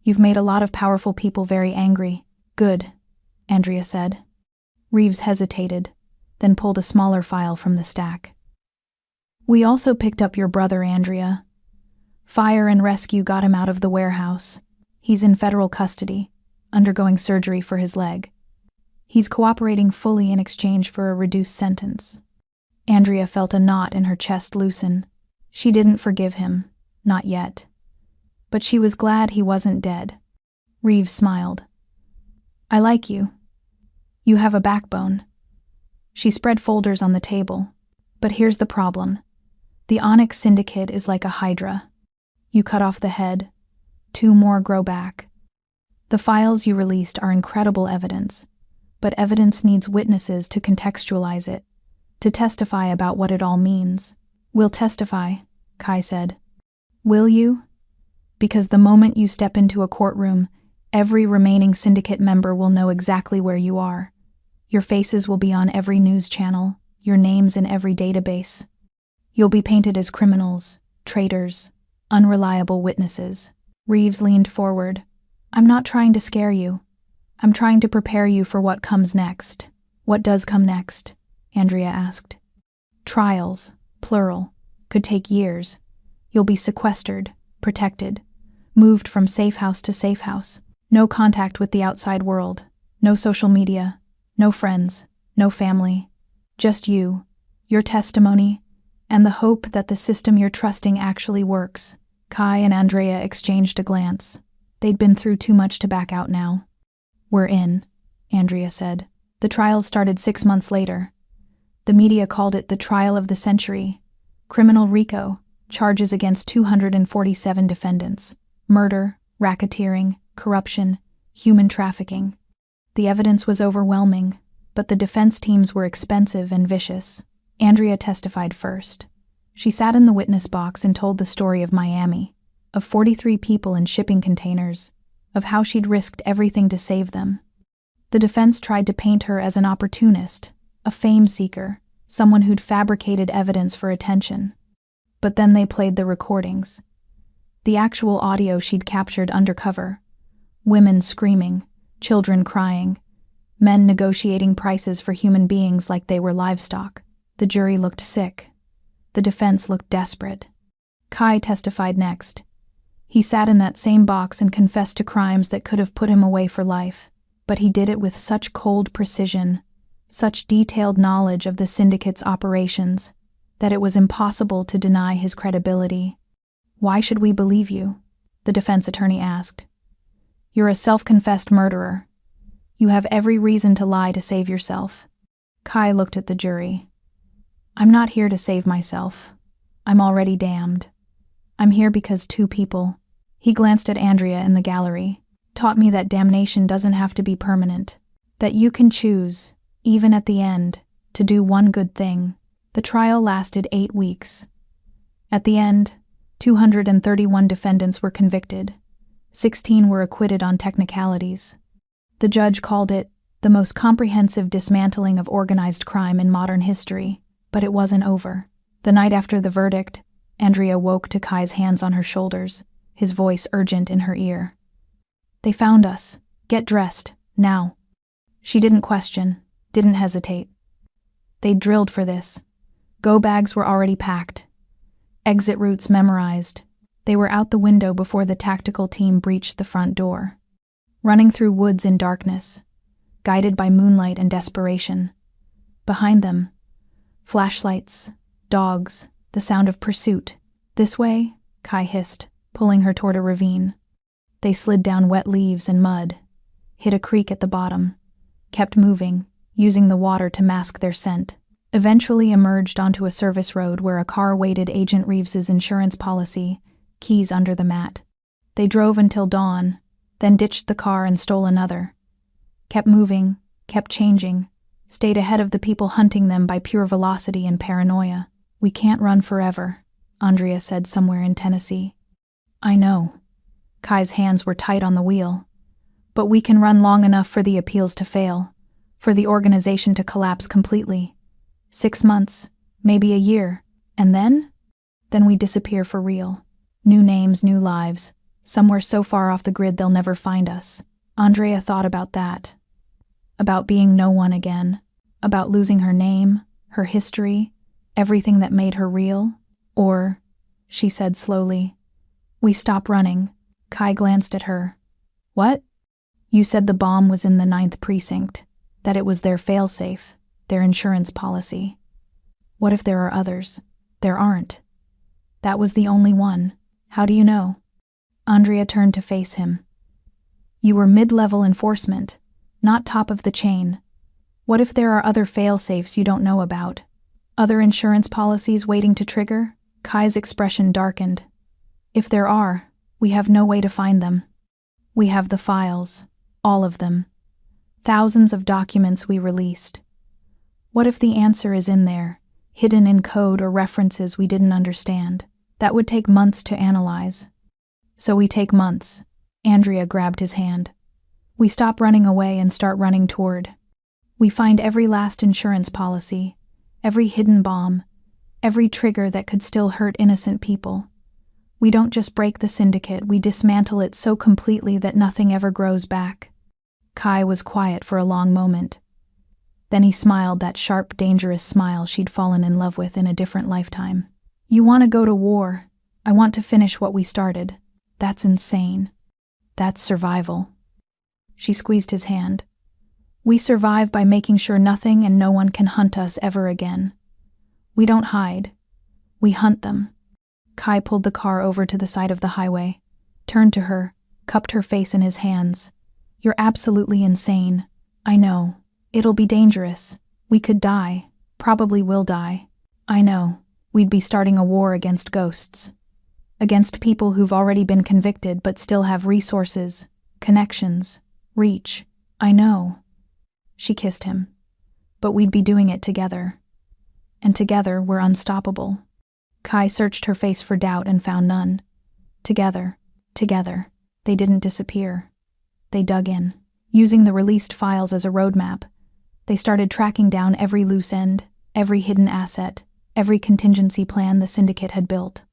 You've made a lot of powerful people very angry. Good, Andrea said. Reeves hesitated, then pulled a smaller file from the stack. We also picked up your brother, Andrea. Fire and rescue got him out of the warehouse. He's in federal custody, undergoing surgery for his leg. He's cooperating fully in exchange for a reduced sentence. Andrea felt a knot in her chest loosen. She didn't forgive him, not yet. But she was glad he wasn't dead. Reeves smiled. I like you. You have a backbone. She spread folders on the table. But here's the problem. The Onyx Syndicate is like a hydra. You cut off the head, 2 more grow back. The files you released are incredible evidence, but evidence needs witnesses to contextualize it, to testify about what it all means. We'll testify, Kai said. Will you? Because the moment you step into a courtroom, every remaining syndicate member will know exactly where you are. Your faces will be on every news channel, your names in every database. You'll be painted as criminals, traitors, unreliable witnesses. Reeves leaned forward. I'm not trying to scare you. I'm trying to prepare you for what comes next. What does come next? Andrea asked. Trials, plural, could take years. You'll be sequestered, protected, moved from safe house to safe house. No contact with the outside world, no social media, no friends, no family. Just you, your testimony, and the hope that the system you're trusting actually works. Kai and Andrea exchanged a glance. They'd been through too much to back out now. We're in, Andrea said. The trials started 6 months later. The media called it the trial of the century. Criminal RICO, charges against 247 defendants. Murder, racketeering, corruption, human trafficking. The evidence was overwhelming, but the defense teams were expensive and vicious. Andrea testified first. She sat in the witness box and told the story of Miami, of 43 people in shipping containers, of how she'd risked everything to save them. The defense tried to paint her as an opportunist, a fame seeker, someone who'd fabricated evidence for attention. But then they played the recordings. The actual audio she'd captured undercover. Women screaming, children crying, men negotiating prices for human beings like they were livestock. The jury looked sick. The defense looked desperate. Kai testified next. He sat in that same box and confessed to crimes that could have put him away for life, but he did it with such cold precision, such detailed knowledge of the syndicate's operations, that it was impossible to deny his credibility. Why should we believe you? The defense attorney asked. You're a self-confessed murderer. You have every reason to lie to save yourself. Kai looked at the jury. I'm not here to save myself. I'm already damned. I'm here because 2 people, he glanced at Andrea in the gallery, taught me that damnation doesn't have to be permanent, that you can choose, even at the end, to do one good thing. The trial lasted 8 weeks. At the end, 231 defendants were convicted. 16 were acquitted on technicalities. The judge called it the most comprehensive dismantling of organized crime in modern history. But it wasn't over. The night after the verdict, Andrea woke to Kai's hands on her shoulders, his voice urgent in her ear. They found us. Get dressed, now. She didn't question, didn't hesitate. They'd drilled for this. Go bags were already packed. Exit routes memorized. They were out the window before the tactical team breached the front door. Running through woods in darkness, guided by moonlight and desperation. Behind them, flashlights, dogs, the sound of pursuit. "This way," Kai hissed, pulling her toward a ravine. They slid down wet leaves and mud, hit a creek at the bottom, kept moving, using the water to mask their scent. Eventually emerged onto a service road where a car waited Agent Reeves's insurance policy, keys under the mat. They drove until dawn, then ditched the car and stole another. Kept moving, kept changing, stayed ahead of the people hunting them by pure velocity and paranoia. "We can't run forever," Andrea said somewhere in Tennessee. "I know." Kai's hands were tight on the wheel. "But we can run long enough for the appeals to fail, for the organization to collapse completely. 6 months, maybe a year, and then? Then we disappear for real. New names, new lives, somewhere so far off the grid they'll never find us." Andrea thought about that. About being no one again. About losing her name, her history, everything that made her real. "Or," she said slowly, "we stop running." Kai glanced at her. "What?" "You said the bomb was in the 9th precinct, that it was their failsafe, their insurance policy. What if there are others? There aren't. That was the only one. How do you know?" Andrea turned to face him. "You were mid-level enforcement, not top of the chain. What if there are other fail-safes you don't know about? Other insurance policies waiting to trigger?" Kai's expression darkened. "If there are, we have no way to find them. We have the files, all of them. Thousands of documents we released. What if the answer is in there, hidden in code or references we didn't understand? That would take months to analyze. So we take months." Andrea grabbed his hand. "We stop running away and start running toward. We find every last insurance policy, every hidden bomb, every trigger that could still hurt innocent people. We don't just break the syndicate, we dismantle it so completely that nothing ever grows back." Kai was quiet for a long moment. Then he smiled that sharp, dangerous smile she'd fallen in love with in a different lifetime. "You want to go to war. I want to finish what we started. That's insane. That's survival." She squeezed his hand. "We survive by making sure nothing and no one can hunt us ever again. We don't hide. We hunt them." Kai pulled the car over to the side of the highway, turned to her, cupped her face in his hands. "You're absolutely insane. I know. It'll be dangerous. We could die. Probably will die. I know. We'd be starting a war against ghosts. Against people who've already been convicted but still have resources, connections, reach. I know." She kissed him. "But we'd be doing it together. And together we're unstoppable." Kai searched her face for doubt and found none. Together. They didn't disappear. They dug in. Using the released files as a roadmap, they started tracking down every loose end, every hidden asset, every contingency plan the syndicate had built.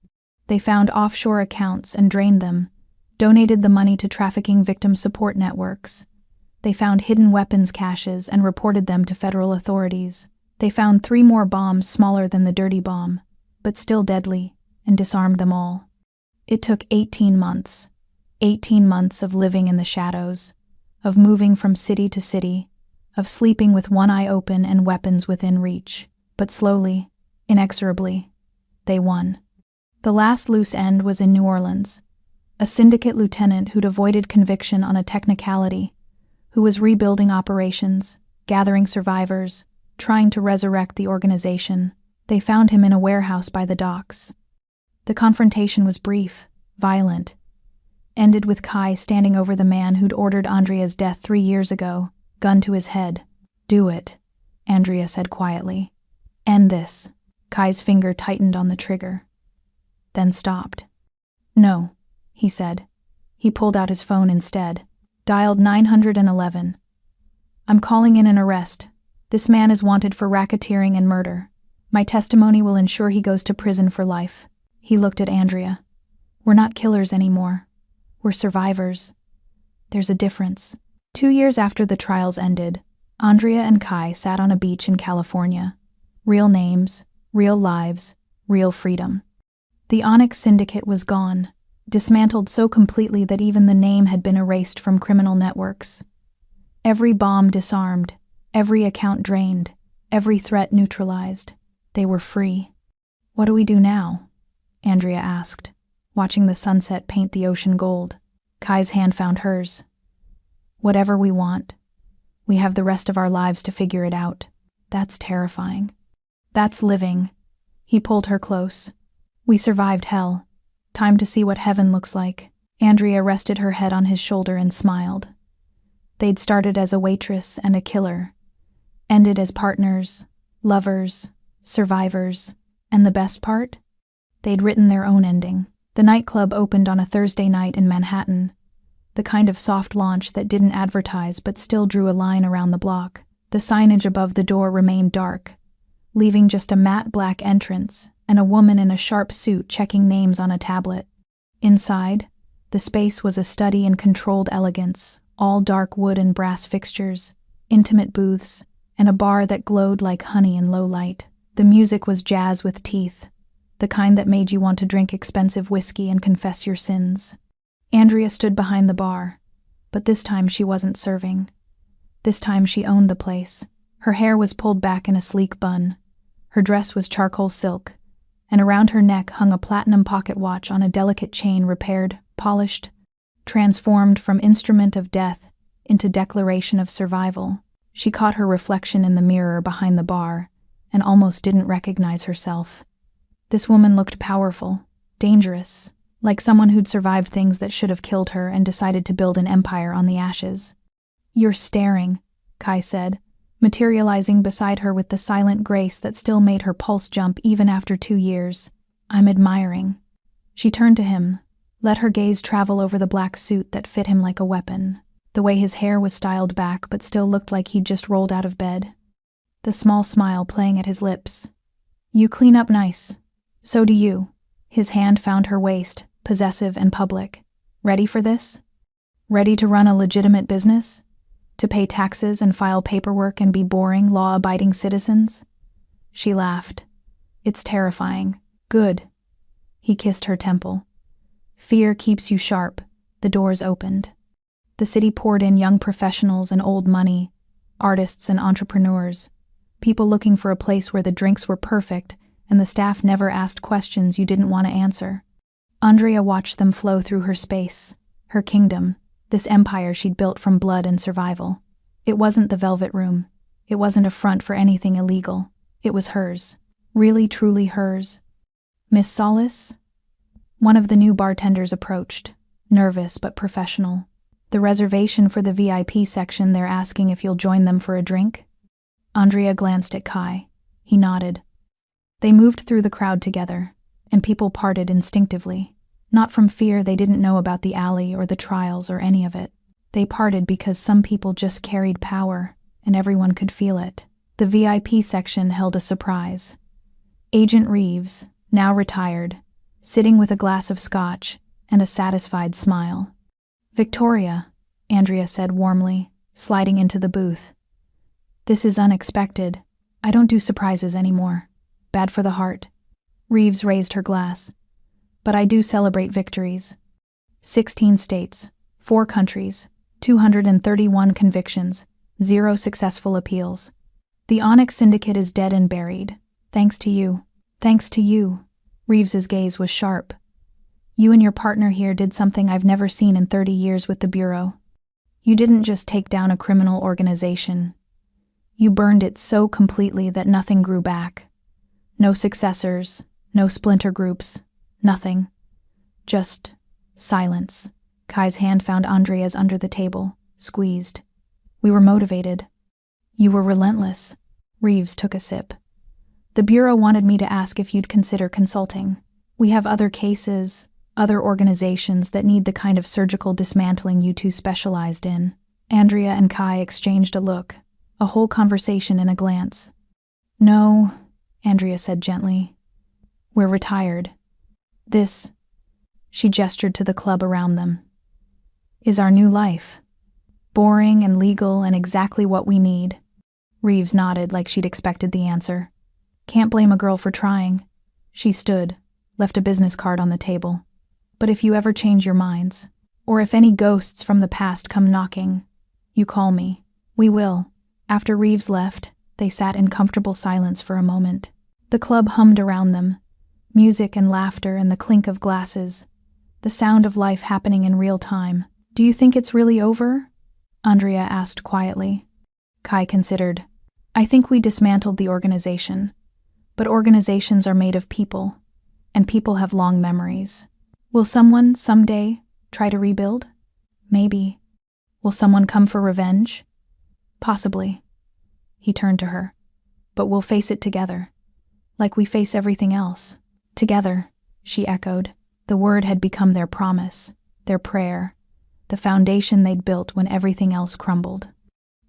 They found offshore accounts and drained them, donated the money to trafficking victim support networks. They found hidden weapons caches and reported them to federal authorities. They found 3 more bombs smaller than the dirty bomb, but still deadly, and disarmed them all. It took 18 months. 18 months of living in the shadows, of moving from city to city, of sleeping with one eye open and weapons within reach. But slowly, inexorably, they won. The last loose end was in New Orleans. A syndicate lieutenant who'd avoided conviction on a technicality, who was rebuilding operations, gathering survivors, trying to resurrect the organization. They found him in a warehouse by the docks. The confrontation was brief, violent, ended with Kai standing over the man who'd ordered Andrea's death 3 years ago, gun to his head. "Do it," Andrea said quietly. "End this." Kai's finger tightened on the trigger, then stopped. "No," he said. He pulled out his phone instead, dialed 911. "I'm calling in an arrest. This man is wanted for racketeering and murder. My testimony will ensure he goes to prison for life." He looked at Andrea. "We're not killers anymore. We're survivors. There's a difference." 2 years after the trials ended, Andrea and Kai sat on a beach in California. Real names, real lives, real freedom. The Onyx Syndicate was gone, dismantled so completely that even the name had been erased from criminal networks. Every bomb disarmed, every account drained, every threat neutralized. They were free. "What do we do now?" Andrea asked, watching the sunset paint the ocean gold. Kai's hand found hers. "Whatever we want. We have the rest of our lives to figure it out." "That's terrifying." "That's living." He pulled her close. "We survived hell. Time to see what heaven looks like." Andrea rested her head on his shoulder and smiled. They'd started as a waitress and a killer, ended as partners, lovers, survivors, and the best part? They'd written their own ending. The nightclub opened on a Thursday night in Manhattan, the kind of soft launch that didn't advertise but still drew a line around the block. The signage above the door remained dark, leaving just a matte black entrance and a woman in a sharp suit checking names on a tablet. Inside, the space was a study in controlled elegance, all dark wood and brass fixtures, intimate booths, and a bar that glowed like honey in low light. The music was jazz with teeth, the kind that made you want to drink expensive whiskey and confess your sins. Andrea stood behind the bar, but this time she wasn't serving. This time she owned the place. Her hair was pulled back in a sleek bun. Her dress was charcoal silk, and around her neck hung a platinum pocket watch on a delicate chain repaired, polished, transformed from instrument of death into declaration of survival. She caught her reflection in the mirror behind the bar and almost didn't recognize herself. This woman looked powerful, dangerous, like someone who'd survived things that should have killed her and decided to build an empire on the ashes. "You're staring," Kai said, materializing beside her with the silent grace that still made her pulse jump even after 2 years. "I'm admiring." She turned to him, let her gaze travel over the black suit that fit him like a weapon, the way his hair was styled back but still looked like he'd just rolled out of bed, the small smile playing at his lips. "You clean up nice. So do you." His hand found her waist, possessive and public. "Ready for this? Ready to run a legitimate business? To pay taxes and file paperwork and be boring, law-abiding citizens?" She laughed. "It's terrifying." "Good." He kissed her temple. "Fear keeps you sharp." The doors opened. The city poured in young professionals and old money, artists and entrepreneurs, people looking for a place where the drinks were perfect and the staff never asked questions you didn't want to answer. Andrea watched them flow through her space, her kingdom, this empire she'd built from blood and survival. It wasn't the Velvet Room. It wasn't a front for anything illegal. It was hers. Really, truly hers. "Miss Solis?" One of the new bartenders approached, nervous but professional. "The reservation for the VIP section, they're asking if you'll join them for a drink?" Andrea glanced at Kai. He nodded. They moved through the crowd together, and people parted instinctively. Not from fear they didn't know about the alley or the trials or any of it. They parted because some people just carried power, and everyone could feel it. The VIP section held a surprise. Agent Reeves, now retired, sitting with a glass of scotch and a satisfied smile. "Victoria," Andrea said warmly, sliding into the booth. "This is unexpected. I don't do surprises anymore. Bad for the heart." Reeves raised her glass. "But I do celebrate victories. 16 states, 4 countries, 231 convictions, 0 successful appeals. The Onyx Syndicate is dead and buried. Thanks to you." "Thanks to you." Reeves's gaze was sharp. "You and your partner here did something I've never seen in 30 years with the Bureau. You didn't just take down a criminal organization. You burned it so completely that nothing grew back. No successors, no splinter groups, nothing. Just silence." Kai's hand found Andrea's under the table, squeezed. "We were motivated. You were relentless." Reeves took a sip. "The Bureau wanted me to ask if you'd consider consulting. We have other cases, other organizations that need the kind of surgical dismantling you two specialized in." Andrea and Kai exchanged a look, a whole conversation in a glance. "No," Andrea said gently. "We're retired. This," she gestured to the club around them, "is our new life. Boring and legal and exactly what we need." Reeves nodded like she'd expected the answer. "Can't blame a girl for trying." She stood, left a business card on the table. But if you ever change your minds, or if any ghosts from the past come knocking, you call me. We will." After Reeves left, they sat in comfortable silence for a moment. The club hummed around them, music and laughter and the clink of glasses, the sound of life happening in real time. "Do you think it's really over?" Andrea asked quietly. Kai considered. "I think we dismantled the organization. But organizations are made of people, and people have long memories. Will someone, someday, try to rebuild? Maybe. Will someone come for revenge? Possibly." He turned to her. "But we'll face it together, like we face everything else." "Together," she echoed. The word had become their promise, their prayer, the foundation they'd built when everything else crumbled.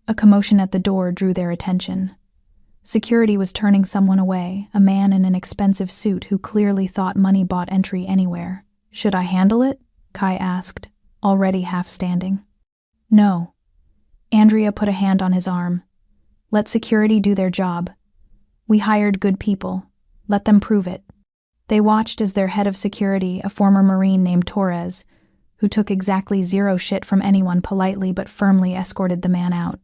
A commotion at the door drew their attention. Security was turning someone away, a man in an expensive suit who clearly thought money bought entry anywhere. "Should I handle it?" Kai asked, already half standing. "No." Andrea put a hand on his arm. "Let security do their job. We hired good people. Let them prove it." They watched as their head of security, a former Marine named Torres, who took exactly zero shit from anyone, politely but firmly escorted the man out.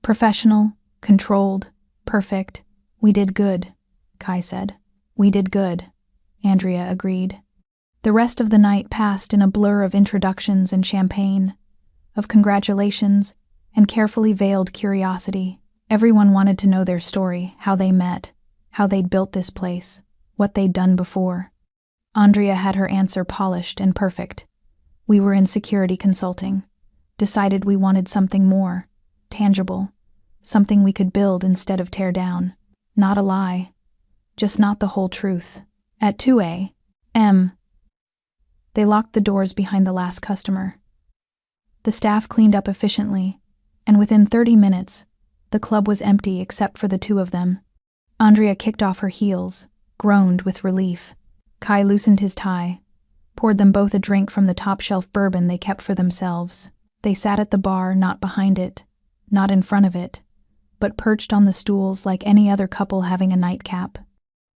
"Professional, controlled, perfect. We did good," Kai said. "We did good," Andrea agreed. The rest of the night passed in a blur of introductions and champagne, of congratulations and carefully veiled curiosity. Everyone wanted to know their story, how they met, how they'd built this place, what they'd done before. Andrea had her answer polished and perfect. "We were in security consulting. Decided we wanted something more, tangible, something we could build instead of tear down. Not a lie, just not the whole truth." At 2 a.m., they locked the doors behind the last customer. The staff cleaned up efficiently, and within 30 minutes, the club was empty except for the two of them. Andrea kicked off her heels, groaned with relief. Kai loosened his tie, poured them both a drink from the top-shelf bourbon they kept for themselves. They sat at the bar, not behind it, not in front of it, but perched on the stools like any other couple having a nightcap.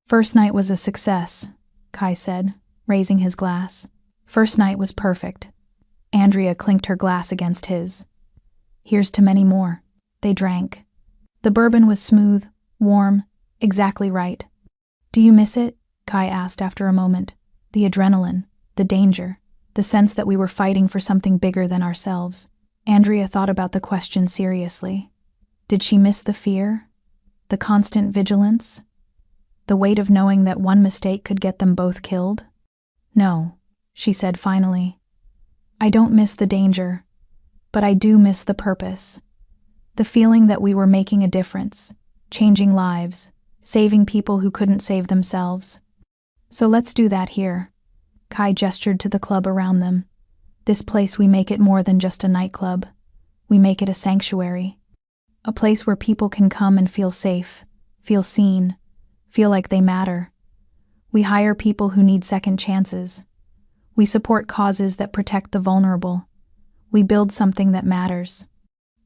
"First night was a success," Kai said, raising his glass. "First night was perfect." Andrea clinked her glass against his. "Here's to many more." They drank. The bourbon was smooth, warm, exactly right. "Do you miss it?" Kai asked after a moment. "The adrenaline, the danger, the sense that we were fighting for something bigger than ourselves." Andrea thought about the question seriously. Did she miss the fear? The constant vigilance? The weight of knowing that one mistake could get them both killed? "No," she said finally. "I don't miss the danger, but I do miss the purpose. The feeling that we were making a difference, changing lives, saving people who couldn't save themselves. So let's do that here." Kai gestured to the club around them. "This place, we make it more than just a nightclub. We make it a sanctuary. A place where people can come and feel safe, feel seen, feel like they matter. We hire people who need second chances. We support causes that protect the vulnerable. We build something that matters."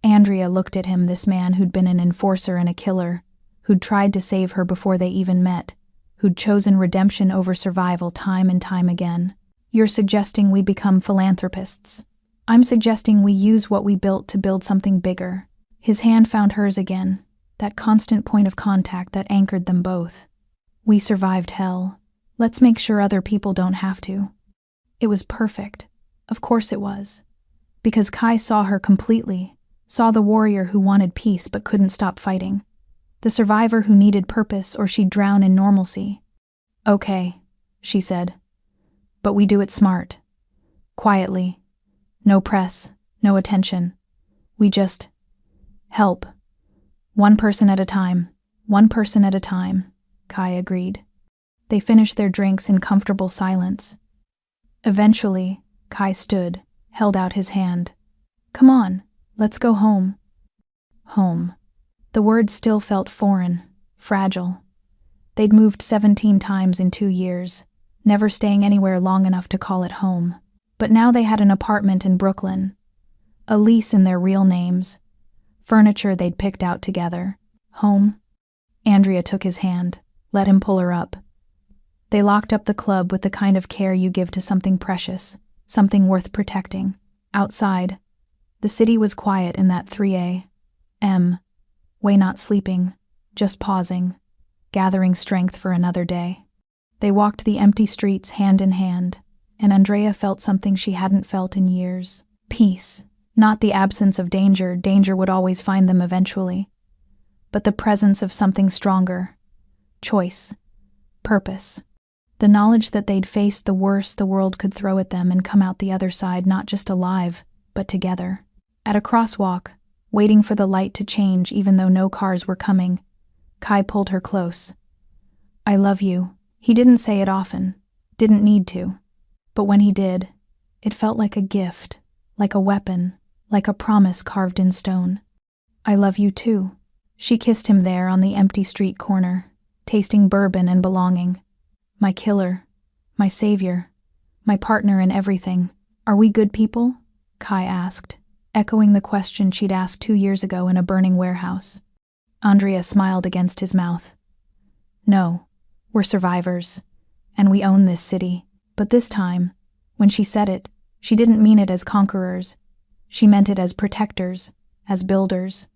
Andrea looked at him, this man who'd been an enforcer and a killer, who'd tried to save her before they even met, who'd chosen redemption over survival time and time again. "You're suggesting we become philanthropists. I'm suggesting we use what we built to build something bigger." His hand found hers again, that constant point of contact that anchored them both. "We survived hell. Let's make sure other people don't have to." It was perfect. Of course it was. Because Kai saw her completely, saw the warrior who wanted peace but couldn't stop fighting, the survivor who needed purpose or she'd drown in normalcy. "Okay," she said. "But we do it smart. Quietly. No press, no attention. We just help. One person at a time, one person at a time," Kai agreed. They finished their drinks in comfortable silence. Eventually, Kai stood, held out his hand. "Come on, let's go home." Home. The word still felt foreign, fragile. They'd moved 17 times in 2 years, never staying anywhere long enough to call it home. But now they had an apartment in Brooklyn, a lease in their real names, furniture they'd picked out together. Home? Andrea took his hand, let him pull her up. They locked up the club with the kind of care you give to something precious, something worth protecting. Outside, the city was quiet in that 3 a.m. way, not sleeping, just pausing, gathering strength for another day. They walked the empty streets hand in hand, and Andrea felt something she hadn't felt in years. Peace. Not the absence of danger, danger would always find them eventually, but the presence of something stronger. Choice. Purpose. The knowledge that they'd faced the worst the world could throw at them and come out the other side not just alive, but together. At a crosswalk, waiting for the light to change even though no cars were coming, Kai pulled her close. "I love you." He didn't say it often, didn't need to, but when he did, it felt like a gift, like a weapon, like a promise carved in stone. "I love you too." She kissed him there on the empty street corner, tasting bourbon and belonging. "My killer, my savior, my partner in everything. Are we good people?" Kai asked, echoing the question she'd asked 2 years ago in a burning warehouse. Andrea smiled against his mouth. "No, we're survivors, and we own this city." But this time, when she said it, she didn't mean it as conquerors. She meant it as protectors, as builders.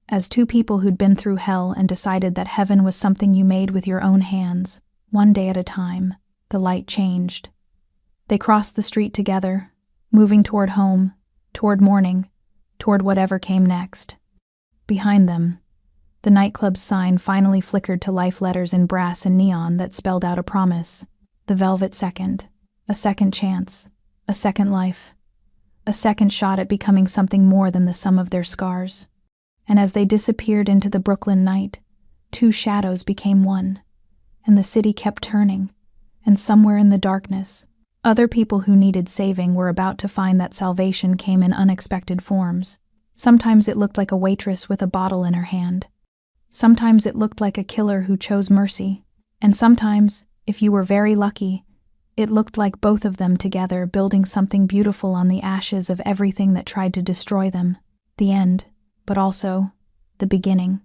As two people who'd been through hell and decided that heaven was something you made with your own hands. One day at a time, the light changed. They crossed the street together, moving toward home, toward morning, toward whatever came next. Behind them, the nightclub's sign finally flickered to life letters in brass and neon that spelled out a promise. The Velvet Second. A second chance. A second life. A second shot at becoming something more than the sum of their scars. And as they disappeared into the Brooklyn night, two shadows became one. And the city kept turning, and somewhere in the darkness, other people who needed saving were about to find that salvation came in unexpected forms. Sometimes it looked like a waitress with a bottle in her hand. Sometimes it looked like a killer who chose mercy. And sometimes, if you were very lucky, it looked like both of them together building something beautiful on the ashes of everything that tried to destroy them. The end, but also the beginning.